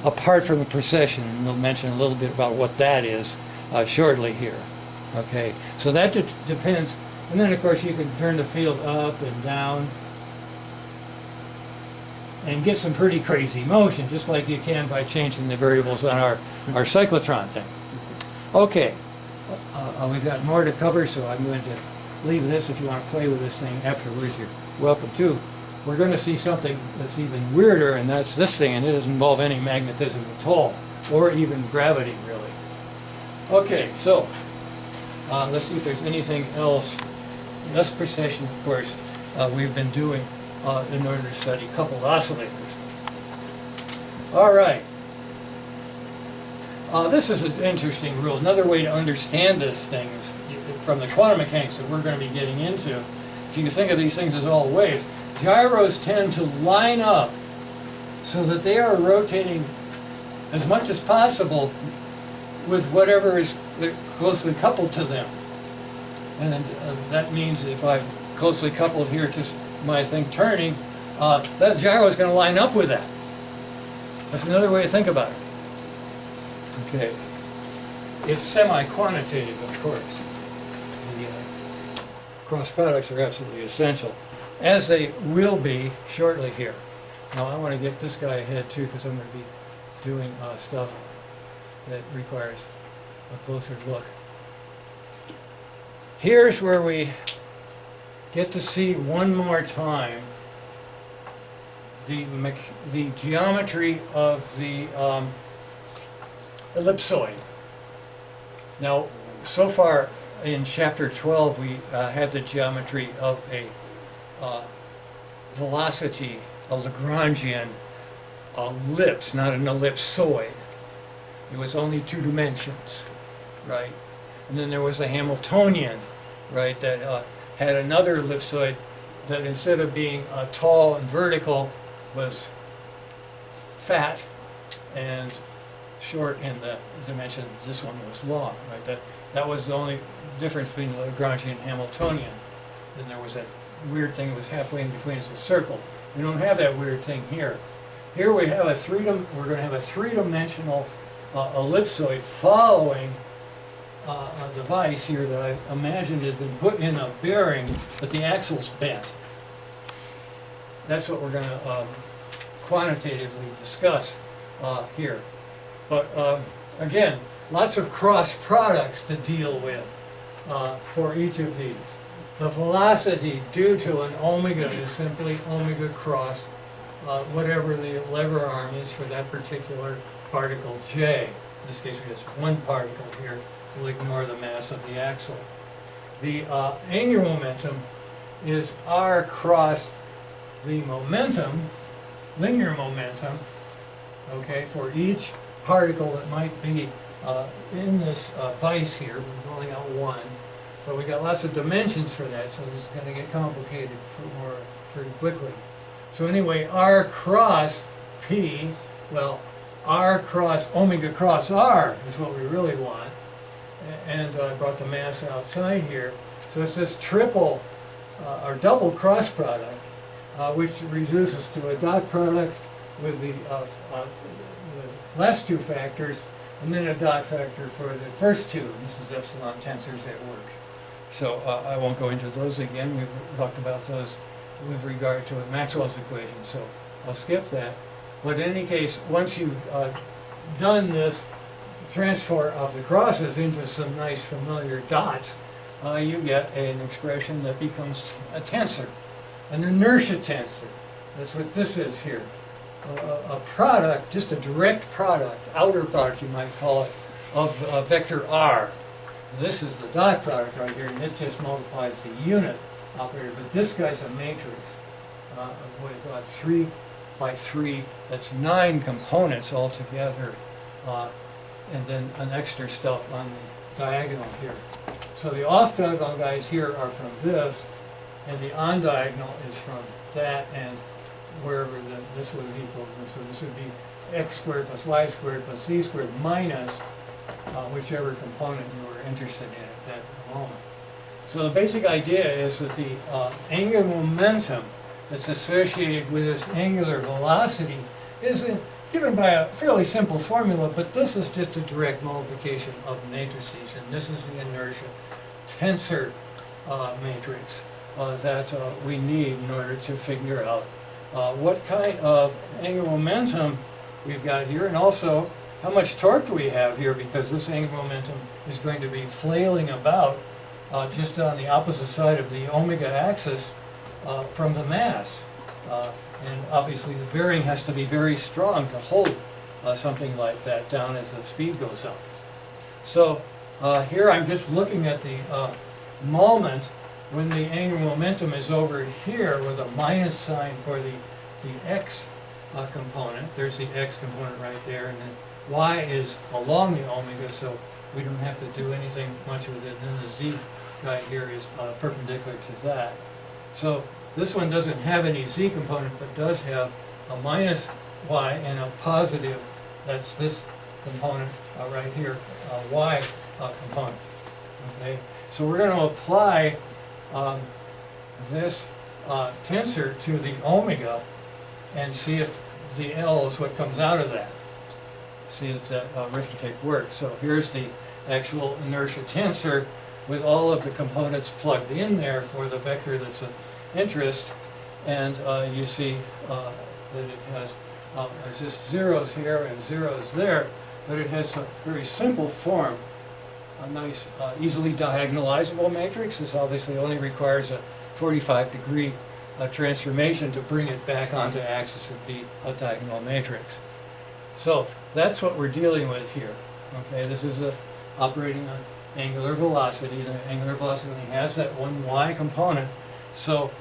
Apart from the precession, and we'll mention a little bit about what that is shortly here. Okay, so that depends. And then of course you can turn the field up and down and get some pretty crazy motion, just like you can by changing the variables on our cyclotron thing. Okay. We've got more to cover, so I'm going to leave this if you want to play with this thing afterwards. You're welcome to. We're going to see something that's even weirder, and that's this thing, and it doesn't involve any magnetism at all, or even gravity, really. Okay, so let's see if there's anything else. This precession, of course, we've been doing in order to study coupled oscillators. All right. This is an interesting rule. Another way to understand this thing is from the quantum mechanics that we're going to be getting into. If you think of these things as all waves, gyros tend to line up so that they are rotating as much as possible with whatever is closely coupled to them. And that means if I'm closely coupled here to my thing turning, that gyro is going to line up with that. That's another way to think about it. Okay. It's semi-quantitative, of course. The cross products are absolutely essential, as they will be shortly here. Now I want to get this guy ahead too, because I'm going to be doing stuff that requires a closer look. Here's where we get to see one more time the geometry of the ellipsoid. Now, so far in chapter 12, we had the geometry of a velocity, a Lagrangian ellipse, not an ellipsoid. It was only 2 dimensions, right? And then there was a Hamiltonian, right, that had another ellipsoid that instead of being tall and vertical was fat and short in the dimension. This one was long, right? That was the only difference between the Lagrangian and Hamiltonian. Then there was that weird thing that was halfway in between as a circle. We don't have that weird thing here. Here we have we're going to have a 3-dimensional ellipsoid following a device here that I imagine has been put in a bearing, but the axle's bent. That's what we're going to quantitatively discuss here. But again, lots of cross products to deal with for each of these. The velocity due to an omega is simply omega cross whatever the lever arm is for that particular particle J. In this case, we have one particle here. We'll ignore the mass of the axle. The angular momentum is r cross the momentum, linear momentum, okay, for each particle that might be in this vise here. We've only got one, but we got lots of dimensions for that, so this is going to get complicated pretty quickly. So anyway, r cross p, well, r cross omega cross r is what we really want. And I brought the mass outside here. So it's this triple or double cross product, which reduces to a dot product with the last 2 factors, and then a dot factor for the first 2. This is epsilon tensors at work. So I won't go into those again. We've talked about those with regard to Maxwell's equation, so I'll skip that. But in any case, once you've done this transfer of the crosses into some nice familiar dots, you get an expression that becomes a tensor, an inertia tensor. That's what this is here. A product, just a direct product, outer product you might call it, of vector r. This is the dot product right here, and it just multiplies the unit operator. But this guy's a matrix with 3 by 3, that's 9 components altogether. And then an extra stuff on the diagonal here. So the off-diagonal guys here are from this, and the on-diagonal is from that, and wherever this was equal to this. So this would be x squared plus y squared plus z squared minus whichever component you were interested in at that moment. So the basic idea is that the angular momentum that's associated with this angular velocity is given by a fairly simple formula, but this is just a direct multiplication of matrices, and this is the inertia tensor matrix that we need in order to figure out what kind of angular momentum we've got here, and also how much torque do we have here, because this angular momentum is going to be flailing about just on the opposite side of the omega axis from the mass. And obviously the bearing has to be very strong to hold something like that down as the speed goes up. So here I'm just looking at the moment when the angular momentum is over here with a minus sign for the x component. There's the x component right there, and then y is along the omega, so we don't have to do anything much with it. And then the z guy here is perpendicular to that. So this one doesn't have any z component, but does have a minus y and a positive, that's this component right here, y component. Okay, so we're going to apply this tensor to the omega and see if the L is what comes out of that. See if that arithmetic works. So here's the actual inertia tensor with all of the components plugged in there for the vector that's of interest, and you see that it has it's just zeros here and zeros there, but it has a very simple form, a nice easily diagonalizable matrix. This obviously only requires a 45-degree transformation to bring it back onto axis and be a diagonal matrix. So that's what we're dealing with here. Okay, this is operating on angular velocity. The angular velocity has that one y component, so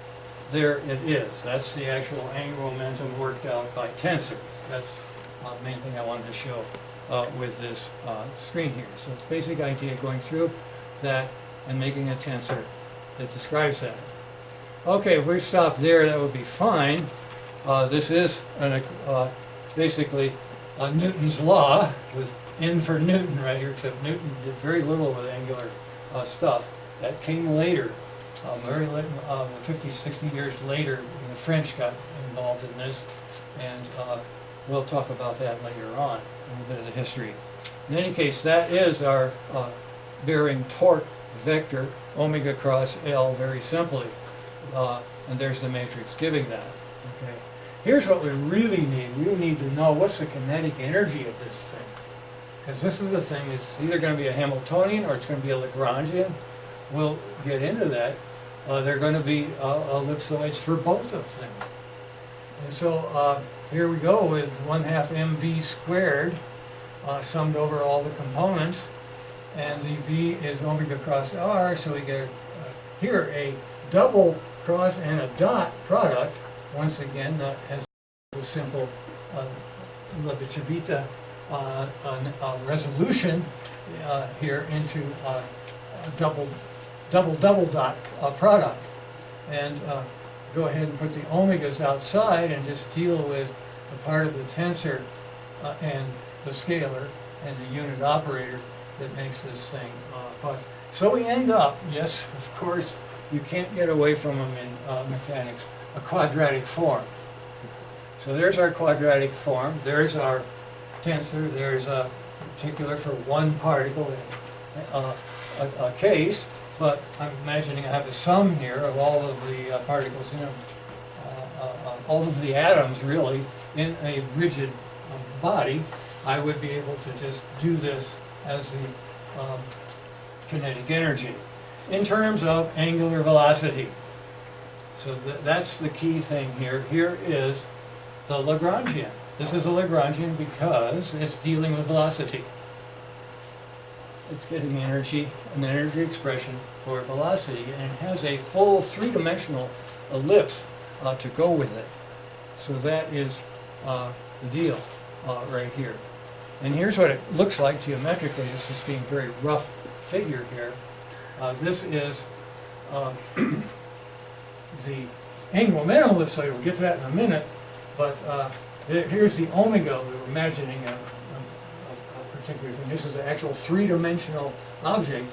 there it is. That's the actual angular momentum worked out by tensor. That's the main thing I wanted to show with this screen here. So it's basic idea going through that and making a tensor that describes that. Okay, if we stop there, that would be fine. This is basically Newton's law, with N for Newton right here, except Newton did very little with angular stuff. That came later, very late, 50, 60 years later. The French got involved in this, and we'll talk about that later on, a little bit of the history. In any case, that is our bearing torque vector, omega cross L, very simply. And there's the matrix giving that. Okay. Here's what we really need. We need to know what's the kinetic energy of this thing. Because this is the thing, it's either going to be a Hamiltonian or it's going to be a Lagrangian. We'll get into that. They're going to be ellipsoids for both of them. And so here we go with 1/2 mv squared summed over all the components. And the v is omega cross r, so we get here a double cross and a dot product. Once again, not as a simple Lebovic resolution here into a double dot product. And go ahead and put the omegas outside and just deal with the part of the tensor and the scalar and the unit operator that makes this thing possible. So we end up, yes, of course, you can't get away from them in mechanics, a quadratic form. So there's our quadratic form, there's our tensor, there's a particular for one particle in a case, but I'm imagining I have a sum here of all of the particles in all of the atoms really in a rigid body. I would be able to just do this as the kinetic energy in terms of angular velocity. So that's the key thing here. Here is the Lagrangian. This is a Lagrangian because it's dealing with velocity. It's getting energy, an energy expression for velocity, and it has a full three-dimensional ellipse to go with it. So that is the deal right here. And here's what it looks like geometrically. This is being a very rough figure here. This is the angular momentum ellipsoid. We'll get to that in a minute. But here's the omega. We're imagining a particular thing. This is an actual three-dimensional object,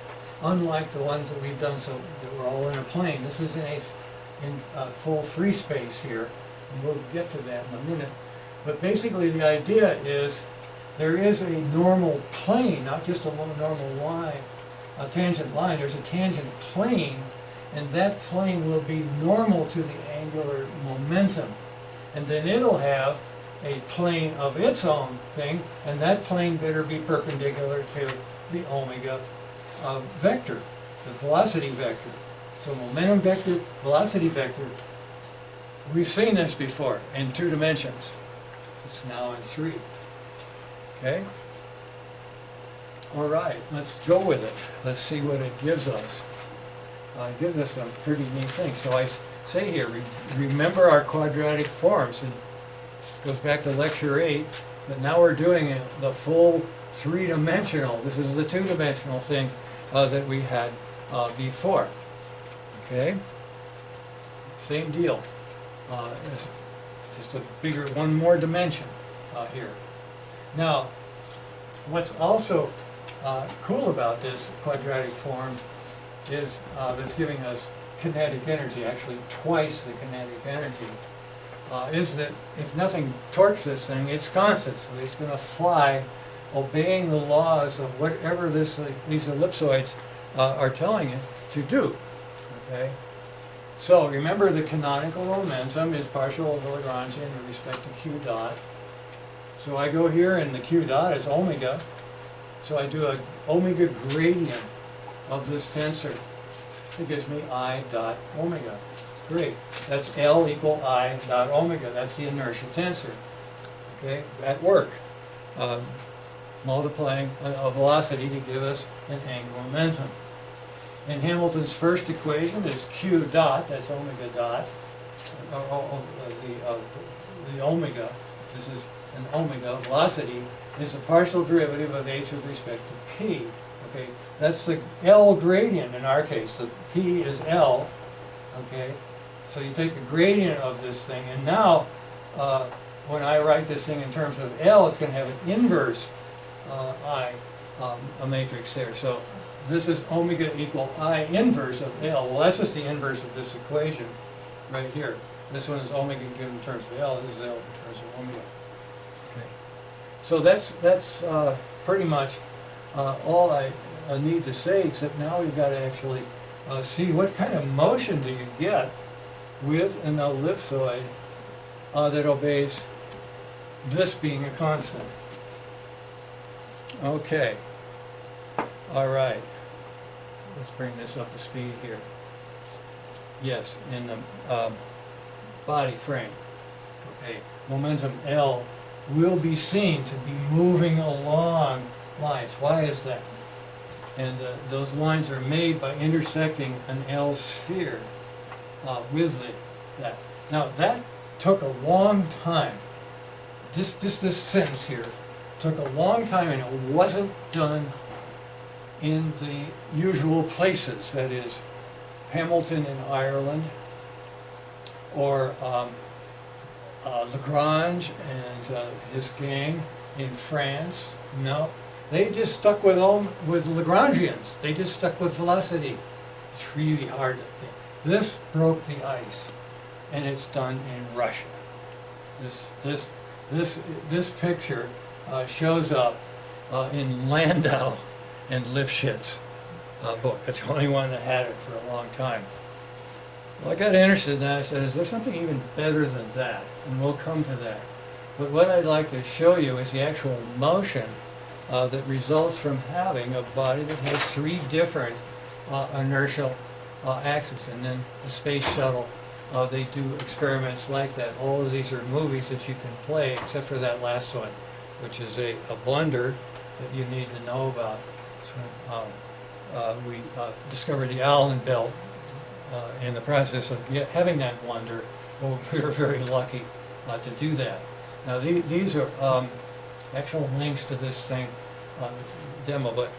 unlike the ones that we've done so that were all in a plane. This is in a full free space here, and we'll get to that in a minute. But basically the idea is there is a normal plane, not just a normal line, a tangent line. There's a tangent plane, and that plane will be normal to the angular momentum. And then it'll have a plane of its own thing, and that plane better be perpendicular to the omega vector. the velocity vector. So momentum vector, velocity vector, we've seen this before in 2 dimensions. It's now in 3. Okay? All right, let's go with it. Let's see what it gives us. It gives us some pretty neat things. So I say here, remember our quadratic forms. And it goes back to lecture 8, but now we're doing the full 3-dimensional. This is the 2-dimensional thing that we had before. Okay? Same deal. It's just a bigger, one more dimension here. Now, what's also cool about this quadratic form is it's giving us kinetic energy, actually twice the kinetic energy, is that if nothing torques this thing, it's constant. So it's going to fly obeying the laws of whatever these ellipsoids are telling it to do. Okay? So remember, the canonical momentum is partial over Lagrangian with respect to q dot. So I go here and the q dot is omega. So I do an omega gradient of this tensor. It gives me I dot omega. Great. That's L equal I dot omega. That's the inertia tensor. Okay, at work. Multiplying a velocity to give us an angular momentum. And Hamilton's first equation is q dot, that's omega dot, the omega, this is an omega, velocity is the partial derivative of h with respect to p. Okay, that's the L gradient in our case, the p is L, okay? So you take the gradient of this thing, and now when I write this thing in terms of L, it's going to have an inverse a matrix there. So this is omega equal I inverse of L. Well, that's just the inverse of this equation right here. This one is omega given in terms of L. This is L in terms of omega. Okay. So that's pretty much all I need to say, except now we've got to actually see what kind of motion do you get with an ellipsoid that obeys this being a constant. Okay. All right. Let's bring this up to speed here. Yes, in the body frame. Okay. Momentum L will be seen to be moving along lines. Why is that? And those lines are made by intersecting an L sphere with that. Now that took a long time. This sentence here took a long time, and it wasn't done in the usual places. That is, Hamilton in Ireland, or Lagrange and his gang in France. No, they just stuck with Lagrangians. They just stuck with velocity. It's really hard to think. This broke the ice, and it's done in Russia. This picture shows up in Landau and Lifshitz book. It's the only one that had it for a long time. Well, I got interested in that. I said, is there something even better than that? And we'll come to that. But what I'd like to show you is the actual motion that results from having a body that has 3 different inertial axes. And then the space shuttle, they do experiments like that. All of these are movies that you can play, except for that last one, which is a blunder that you need to know about. So, we discovered the Allen belt in the process of having that blunder. Well, we were very lucky to do that. Now these are actual links to this thing demo, but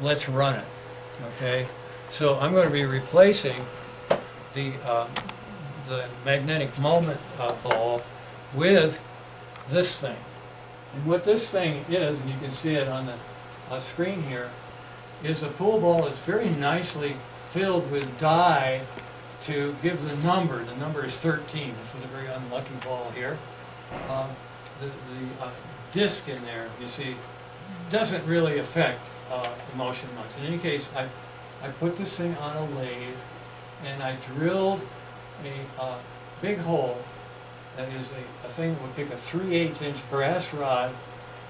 let's run it. Okay, so I'm going to be replacing the magnetic moment ball with this thing. And what this thing is, and you can see it on the screen here, is a pool ball that's very nicely filled with dye to give the number. The number is 13. This is a very unlucky ball here. The disc in there, you see, doesn't really affect the motion much. In any case, I put this thing on a lathe, and I drilled a big hole that is a thing that would pick a 3/8 inch brass rod,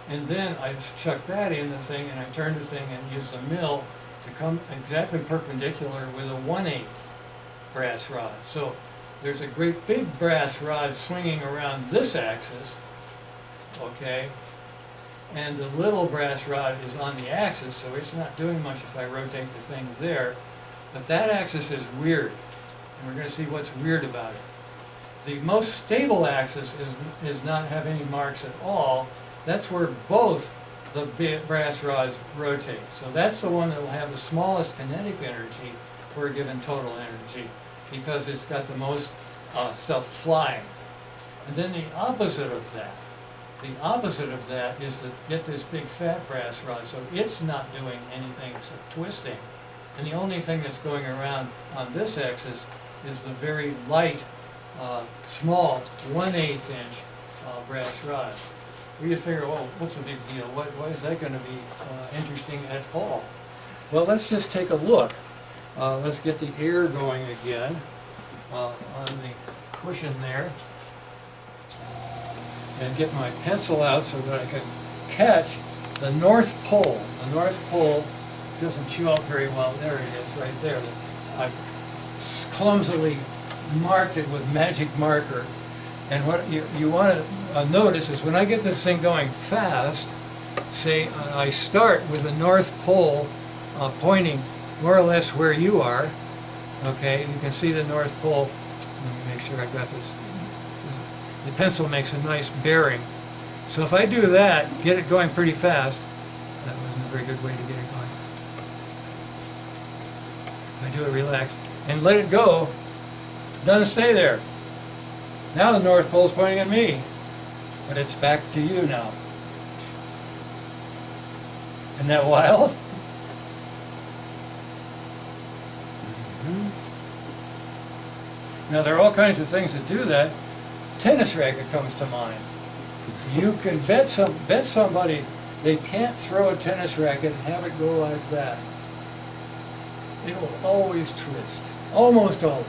and then I chucked that in the thing, and I turned the thing and used a mill to come exactly perpendicular with a 1/8 brass rod. So there's a great big brass rod swinging around this axis, okay? And the little brass rod is on the axis, so it's not doing much if I rotate the thing there. But that axis is weird, and we're going to see what's weird about it. The most stable axis is not have any marks at all. That's where both the brass rods rotate. So that's the one that will have the smallest kinetic energy for a given total energy, because it's got the most stuff flying. And then the opposite of that is to get this big fat brass rod, so it's not doing anything except twisting. And the only thing that's going around on this axis is the very light, small 1/8 inch brass rod. We just figure, well, what's the big deal? Why is that going to be interesting at all? Well, let's just take a look. Let's get the air going again on the cushion there. And get my pencil out so that I can catch the North Pole. The North Pole doesn't show up very well. There it is, right there. I clumsily marked it with magic marker. And what you want to notice is when I get this thing going fast, say I start with the North Pole pointing more or less where you are. Okay, you can see the North Pole. Let me make sure I got this. The pencil makes a nice bearing. So if I do that, get it going pretty fast, that wasn't a very good way to get it going. If I do it relaxed and let it go, it doesn't stay there. Now the North Pole's pointing at me, but it's back to you now. Isn't that wild? Now there are all kinds of things that do that. Tennis racket comes to mind. You can bet somebody they can't throw a tennis racket and have it go like that. It will always twist, almost always.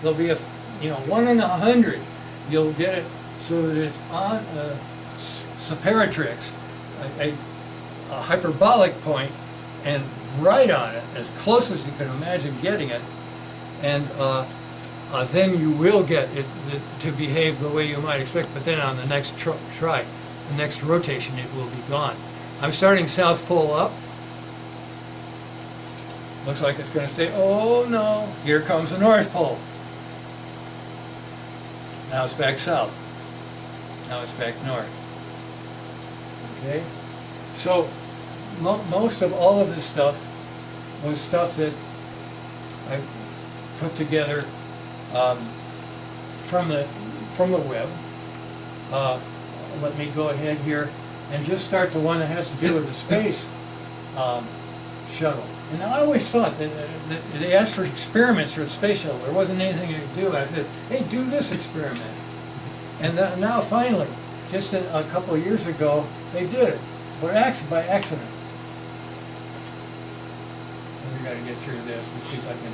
There'll be 1 in 100. You'll get it so that it's on a separatrix, a hyperbolic point, and right on it, as close as you can imagine getting it, and then you will get it to behave the way you might expect, but then on the next try, the next rotation, it will be gone. I'm starting South Pole up. Looks like it's going to stay. Oh no, here comes the North Pole. Now it's back south. Now it's back north. Okay? So most of all of this stuff was stuff that I put together from the web. Let me go ahead here and just start the one that has to do with the space shuttle. And I always thought that they asked for experiments for the space shuttle. There wasn't anything you could do. I said, hey, do this experiment. And now finally, just a couple of years ago, they did it, but by accident. And we got to get through this and see if I can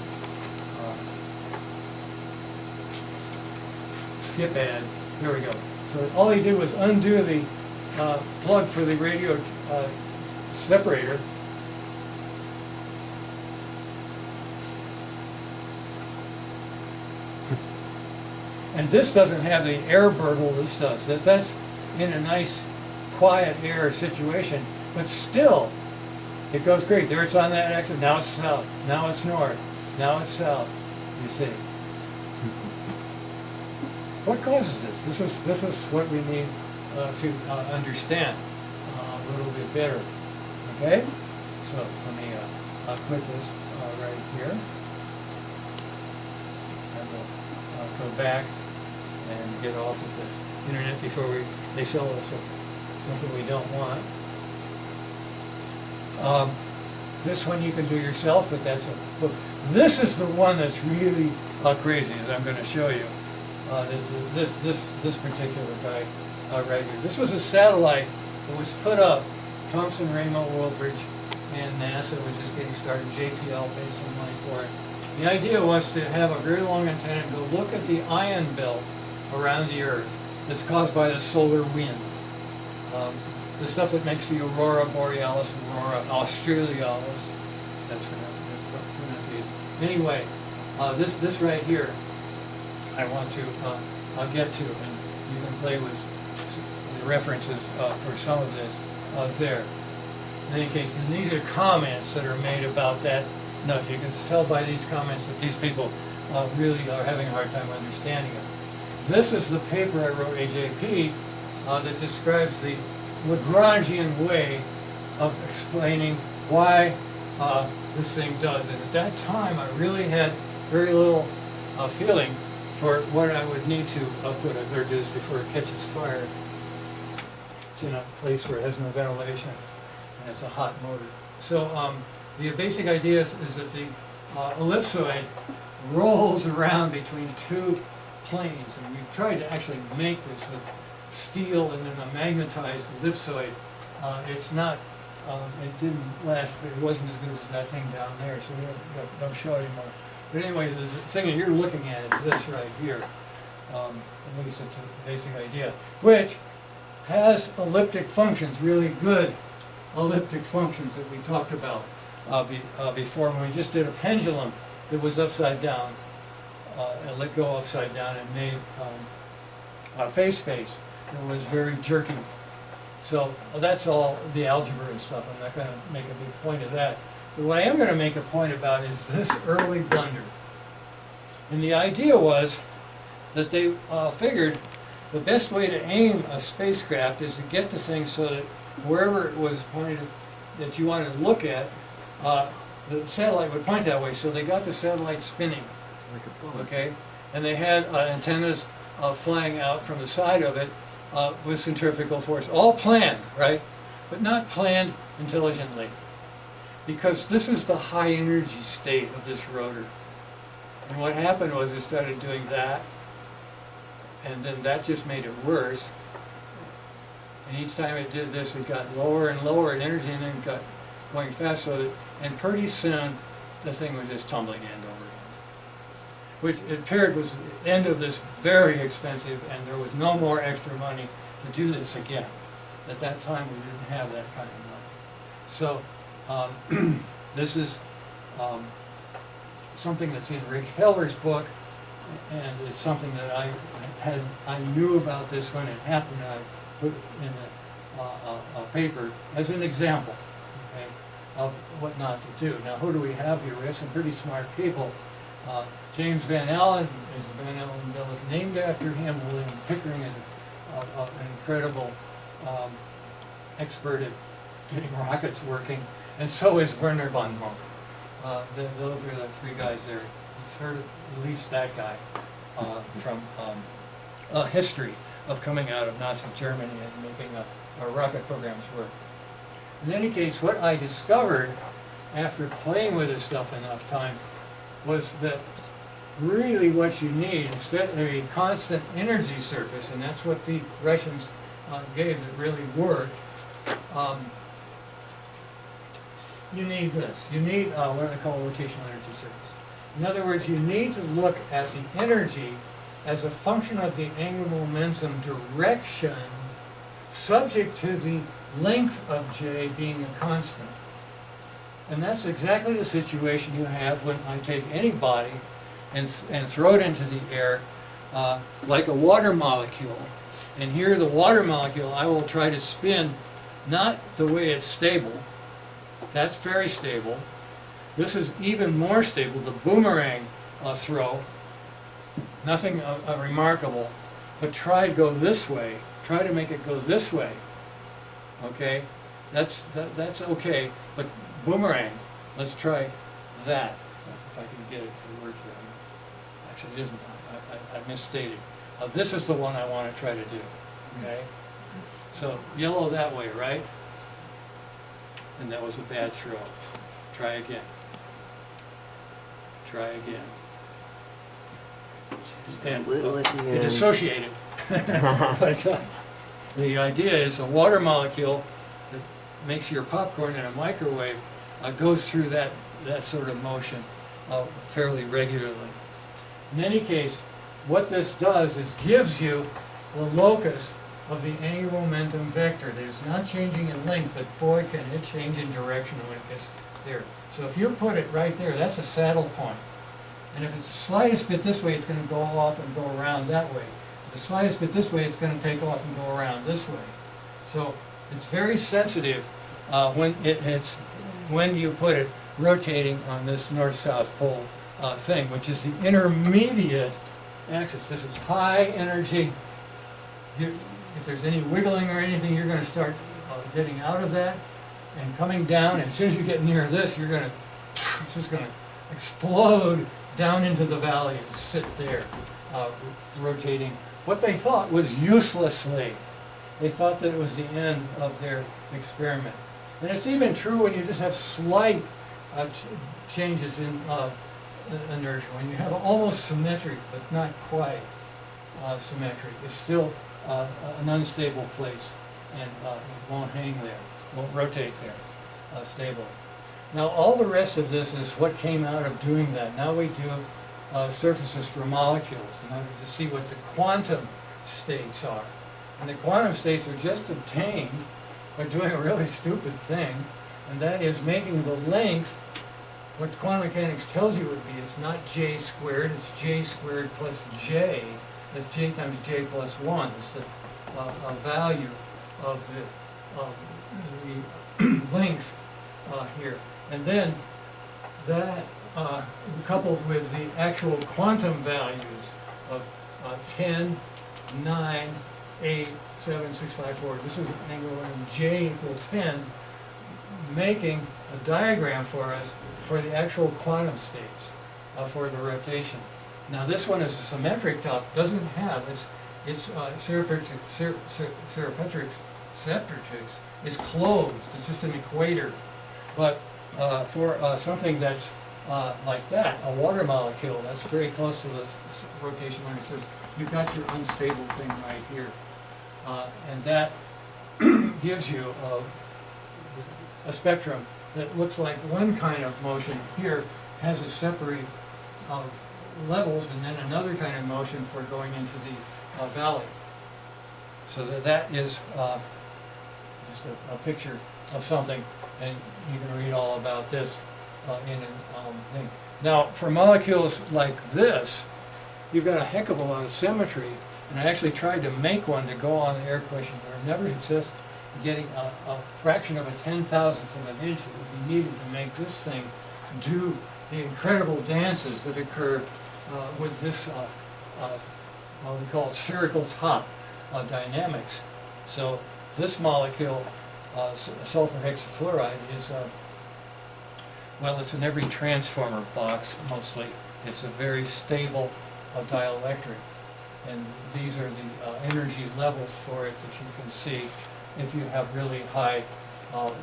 skip ahead. Here we go. So all he did was undo the plug for the radio separator. And this doesn't have the air burgle this does. That's in a nice, quiet air situation. But still, it goes great. There it's on that axis. Now it's south. Now it's north. Now it's south. You see. What causes this? This is what we need to understand a little bit better. Okay? So let me quit this right here. And we'll go back and get off of the internet before they sell us something we don't want. This one you can do yourself, but that's a book. This is the one that's really crazy, as I'm going to show you. This particular guy right here. This was a satellite that was put up. Thomson Raymo Woolbridge and NASA was just getting started. JPL paid some money for it. The idea was to have a very long antenna and go look at the ion belt around the Earth that's caused by the solar wind. The stuff that makes the aurora borealis, aurora australis, that's pronunciation. Anyway, this right here, I want to, I'll get to, and you can play with the references for some of this there. In any case, and these are comments that are made about that nudge. You can tell by these comments that these people really are having a hard time understanding it. This is the paper I wrote, AJP, that describes the Lagrangian way of explaining why this thing does. And at that time, I really had very little feeling for what I would need to put a verduce before it catches fire. It's in a place where it has no ventilation, and it's a hot motor. So the basic idea is that the ellipsoid rolls around between two planes, and we've tried to actually make this with steel and then a magnetized ellipsoid. It's not, it didn't last, but it wasn't as good as that thing down there, so we don't show it anymore. But anyway, the thing that you're looking at is this right here. At least it's a basic idea, which has elliptic functions, really good elliptic functions that we talked about before when we just did a pendulum that was upside down, and let go upside down and made phase space that was very jerky. So that's all the algebra and stuff. I'm not going to make a big point of that. But what I am going to make a point about is this early blunder. And the idea was that they figured the best way to aim a spacecraft is to get the thing so that wherever it was pointed that you wanted to look at, the satellite would point that way. So they got the satellite spinning, okay? And they had antennas flying out from the side of it with centrifugal force, all planned, right? But not planned intelligently, because this is the high energy state of this rotor. And what happened was it started doing that, and then that just made it worse. And each time it did this, it got lower and lower in energy, and then got going fast, so that, and pretty soon the thing was just tumbling end over end, which it appeared was the end of this very expensive, and there was no more extra money to do this again. At that time, we didn't have that kind of money. So this is something that's in Rick Heller's book, and it's something that I knew about this when it happened. I put it in a paper as an example, okay, of what not to do. Now, who do we have here? We have some pretty smart people. James Van Allen is Van Allen Bill is named after him. William Pickering is an incredible expert at getting rockets working, and so is Werner von Braun. Those are the three guys there. You've heard of at least that guy from a history of coming out of Nazi Germany and making rocket programs work. In any case, what I discovered after playing with this stuff enough time was that really what you need, instead of a constant energy surface, and that's what the Russians gave that really worked, you need this. You need what I call rotational energy surface. In other words, you need to look at the energy as a function of the angular momentum direction subject to the length of J being a constant. And that's exactly the situation you have when I take any body and throw it into the air like a water molecule. And here the water molecule I will try to spin not the way it's stable. That's very stable. This is even more stable, the boomerang throw. Nothing remarkable, but try to go this way. Try to make it go this way. Okay, that's okay. But boomerang, let's try that. If I can get it to work here. Actually, it isn't. I misstated. This is the one I want to try to do. Okay, so yellow that way, right? And that was a bad throw. Try again. Try again. And it associated. But the idea is a water molecule that makes your popcorn in a microwave goes through that sort of motion fairly regularly. In any case, what this does is gives you the locus of the angular momentum vector that is not changing in length, but boy, can it change in direction when it gets there. So if you put it right there, that's a saddle point. And if it's the slightest bit this way, it's going to go off and go around that way. If the slightest bit this way, it's going to take off and go around this way. So it's very sensitive when you put it rotating on this north-south pole thing, which is the intermediate axis. This is high energy. If there's any wiggling or anything, you're going to start getting out of that and coming down. And as soon as you get near this, it's just going to explode down into the valley and sit there, rotating what they thought was uselessly. They thought that it was the end of their experiment. And it's even true when you just have slight changes in inertia. When you have almost symmetric, but not quite symmetric, it's still an unstable place, and it won't hang there, won't rotate there stably. Now all the rest of this is what came out of doing that. Now we do surfaces for molecules in order to see what the quantum states are. And the quantum states are just obtained by doing a really stupid thing, and that is making the length what quantum mechanics tells you it would be. It's not j squared, it's j squared plus j. That's j times j plus 1. It's the value of the length here. And then that coupled with the actual quantum values of 10, 9, 8, 7, 6, 5, 4. This is an angle in j equal 10, making a diagram for us for the actual quantum states for the rotation. Now this one is a symmetric top, doesn't have, its seripetrix is closed, it's just an equator. But for something that's like that, a water molecule, that's very close to the rotation line. So you've got your unstable thing right here. And that gives you a spectrum that looks like one kind of motion here has a separate levels, and then another kind of motion for going into the valley. So that is just a picture of something, and you can read all about this in a thing. Now, for molecules like this, you've got a heck of a lot of symmetry, and I actually tried to make one to go on the air question, but I never successful in getting a fraction of a 10,000th of an inch that would be needed to make this thing do the incredible dances that occur with this, what we call spherical top dynamics. So this molecule, sulfur hexafluoride, is, well, it's in every transformer box mostly. It's a very stable dielectric. And these are the energy levels for it that you can see if you have really high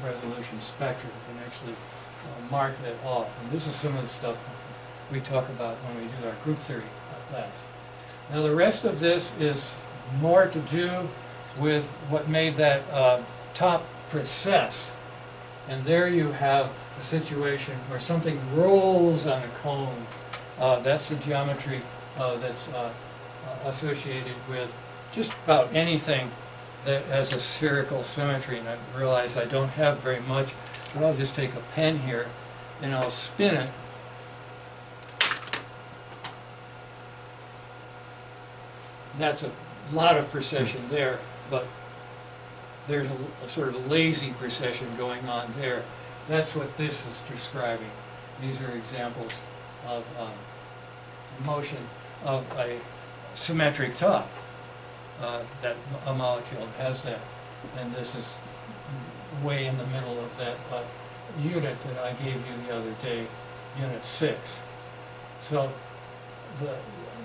resolution spectra. You can actually mark that off. And this is some of the stuff we talk about when we do our group theory class. Now the rest of this is more to do with what made that top precess. And there you have a situation where something rolls on a cone. That's the geometry that's associated with just about anything that has a spherical symmetry. And I realize I don't have very much, but I'll just take a pen here and I'll spin it. That's a lot of precession there, but there's a sort of lazy precession going on there. That's what this is describing. These are examples of motion of a symmetric top. That a molecule has that, and this is way in the middle of that unit that I gave you the other day, unit 6. So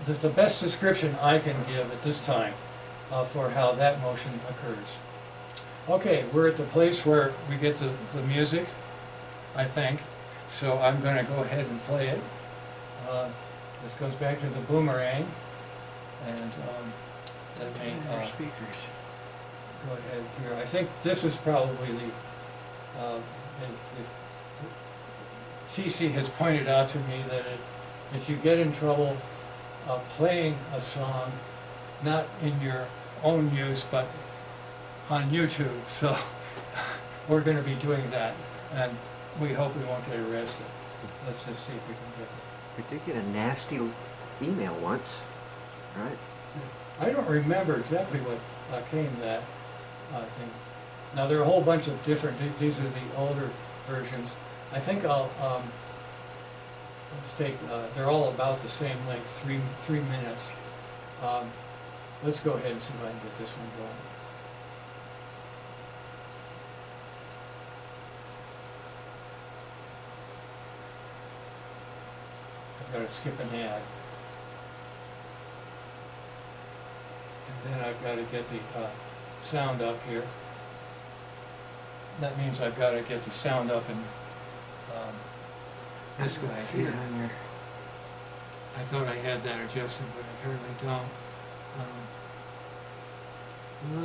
the best description I can give at this time for how that motion occurs. Okay, we're at the place where we get to the music, I think, so I'm going to go ahead and play it. This goes back to the Boomerang, and that may speakers. go ahead here. I think this is probably the TC has pointed out to me that if you get in trouble playing a song, not in your own use, but on YouTube, so we're going to be doing that, and we hope we won't get arrested. Let's just see if we can get it. We did get a nasty email once, right? I don't remember exactly what came that thing. Now, there are a whole bunch of different, these are the older versions. I think I'll, let's take, they're all about the same length, three minutes. Let's go ahead and see if I can get this one going. I've got to skip an ad. And then I've got to get the sound up here. That means I've got to get the sound up in this guy here. I thought I had that adjusted, but apparently don't.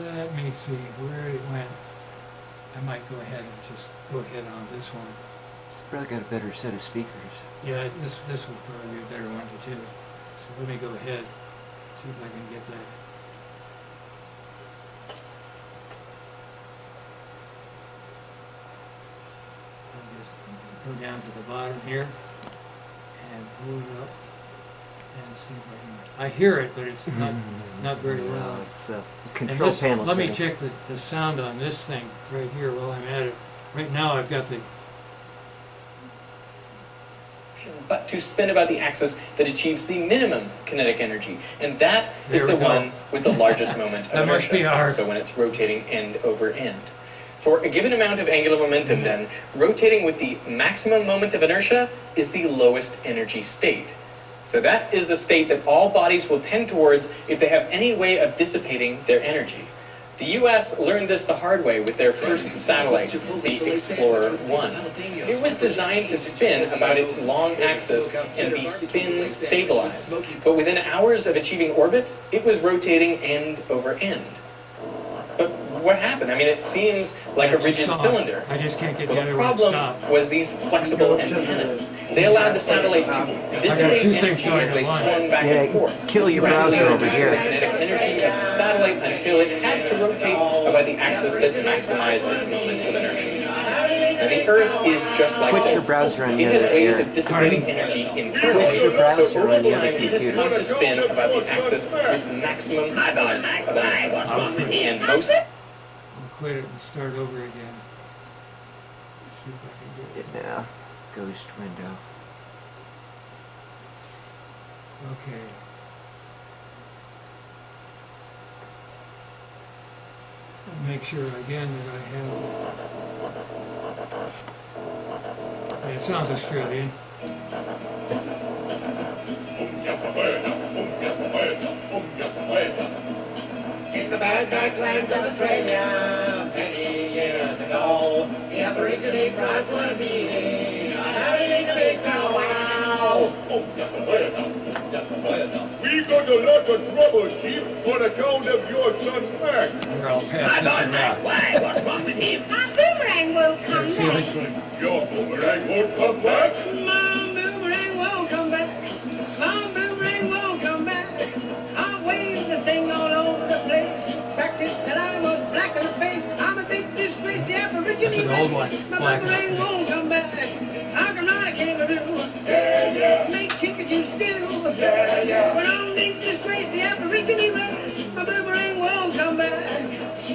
Let me see where it went. I might go ahead and just go ahead on this one. It's probably got a better set of speakers. Yeah, this would probably be a better one to do. So let me go ahead, see if I can get that. I'll just go down to the bottom here and pull it up and see if I can. I hear it, but it's not very loud. It's And control this, panel. let me setting. check the sound on this thing right here while I'm at it. Right now I've got the but to spin about the axis that achieves the minimum kinetic energy, and that is There the we go. one with the largest moment of That must be inertia. our- So when it's rotating end over end. For a given amount of angular momentum, then, rotating with the maximum moment of inertia is the lowest energy state. So that is the state that all bodies will tend towards if they have any way of dissipating their energy. The US learned this the hard way with their first satellite, the Explorer 1. It was designed to spin about its long axis and be spin stabilized. But within hours of achieving orbit, it was rotating end over end. But what happened? I mean, it seems like a rigid cylinder. I just can't get Well, the the other one to problem stop. was these flexible antennas. They allowed the satellite to dissipate two things energy going as they at once. swung back and forth. Kill your browser over here. The kinetic energy of the satellite until it had to rotate about the axis that maximized its moment of inertia. Now, the Earth is just like Quit your this. browser on the It has other ways ear. of dissipating energy internally. Quit your So browser over on the time, other it has computer. come to spin about the axis with maximum moment of inertia. And most I'll quit it and start over again. See if I can get it. Yeah, ghost window. Okay. I'll make sure again that I have. It sounds Australian. In the bad backlands of Australia, many years ago, the Aborigine tribes were meeting on having a big powwow. We got a lot of trouble, Chief, on account of your son Mac. Here, I'll pass this around. Why? What's wrong with him? Our boomerang won't come Feel back. it good. Your boomerang won't come back. My boomerang won't come back. My boomerang won't come back. I waved the thing all over the place. Practiced till I was black in the face. I'm a big disgrace, the Aborigine That's an old one, race. My black in the boomerang face. won't come back. I can ride a kangaroo. Make kickajou stew. But I'm a big disgrace, the Aborigine race. My boomerang won't come back.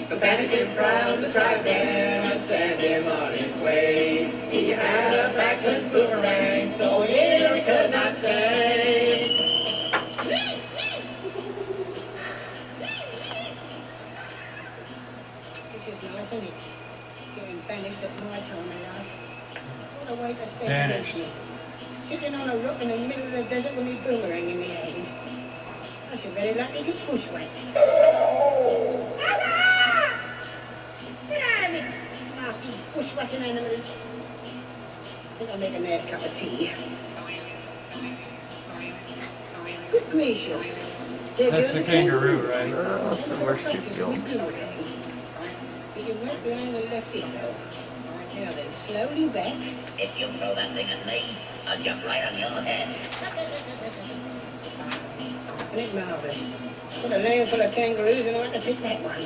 The bandits in from the tribe then and sent him on his way. He had a backless boomerang, so here he could not say. This is nice, isn't it? Getting banished at my time of life. What a way to spend Banished. an evening. Sitting on a rock in the middle of the desert with my boomerang in my hand. I should very likely get bushwhacked. Get out of it, nasty bushwhacking animal. I think I'll make a nice cup of tea. Good gracious. There That's goes the a kangaroo, right? Thanks for the Where's practice your of my boomerang. You can right behind the left ear though. Now then, slowly back. If you throw that thing at me, I'll jump right on your head. Isn't it marvellous? What a land full of kangaroos and I had to pick that one.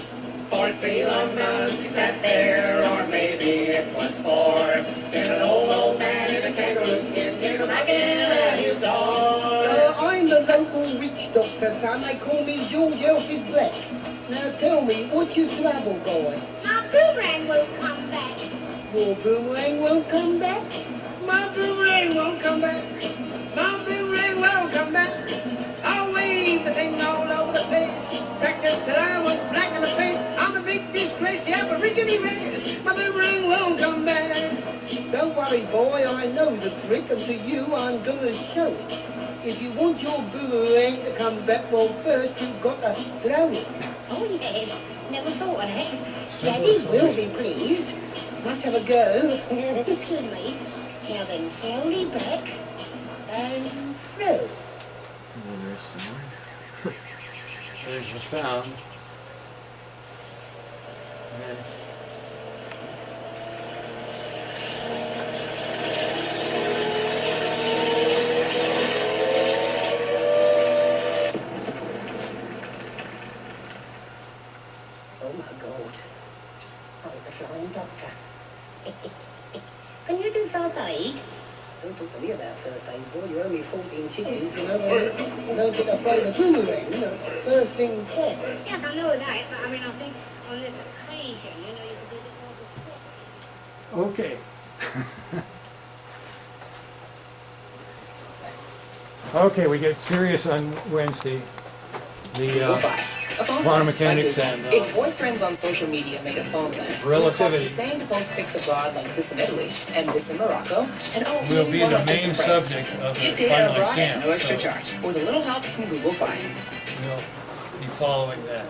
For 3 long months he sat there, or maybe it was 4. Then an old man in a kangaroo skin came knocking at his door. I'm the local witch doctor, son. They call me George Elfie Black. Now tell me, what's your trouble, boy? My boomerang won't come back. Your boomerang won't come back? My boomerang won't come back. My boomerang won't come back. I'll wave the thing all over the place. Practiced till I was black in the face. I'm a big disgrace, the aborigine race. My boomerang won't come back. Don't worry, boy, I know the trick, and to you I'm gonna show it. If you want your boomerang to come back, well, first you've got to throw it. Oh, yes. Never thought of it. Daddy will be pleased. Must have a go. Excuse me. Now then, slowly back and through. There's the sound. And Oh my God. Oh, the flying doctor. Can you do first aid? Don't talk to me about first aid, boy. You owe me 14 chickens, you know. Don't get afraid of boomerang, you know. First things first. Yes, I know that, but I mean, I think on this occasion, you know, you could be a bit more descriptive. okay. Okay, we get serious on Wednesday. The quantum mechanics and If boyfriends on social media made a phone plan, it would cost relativity the same to post pics abroad like this in Italy and this in Morocco, and oh, will maybe be one the like this main in France. subject of Get the data final abroad exam. at no extra So charge, with a little help from Google Fi. we'll be following that.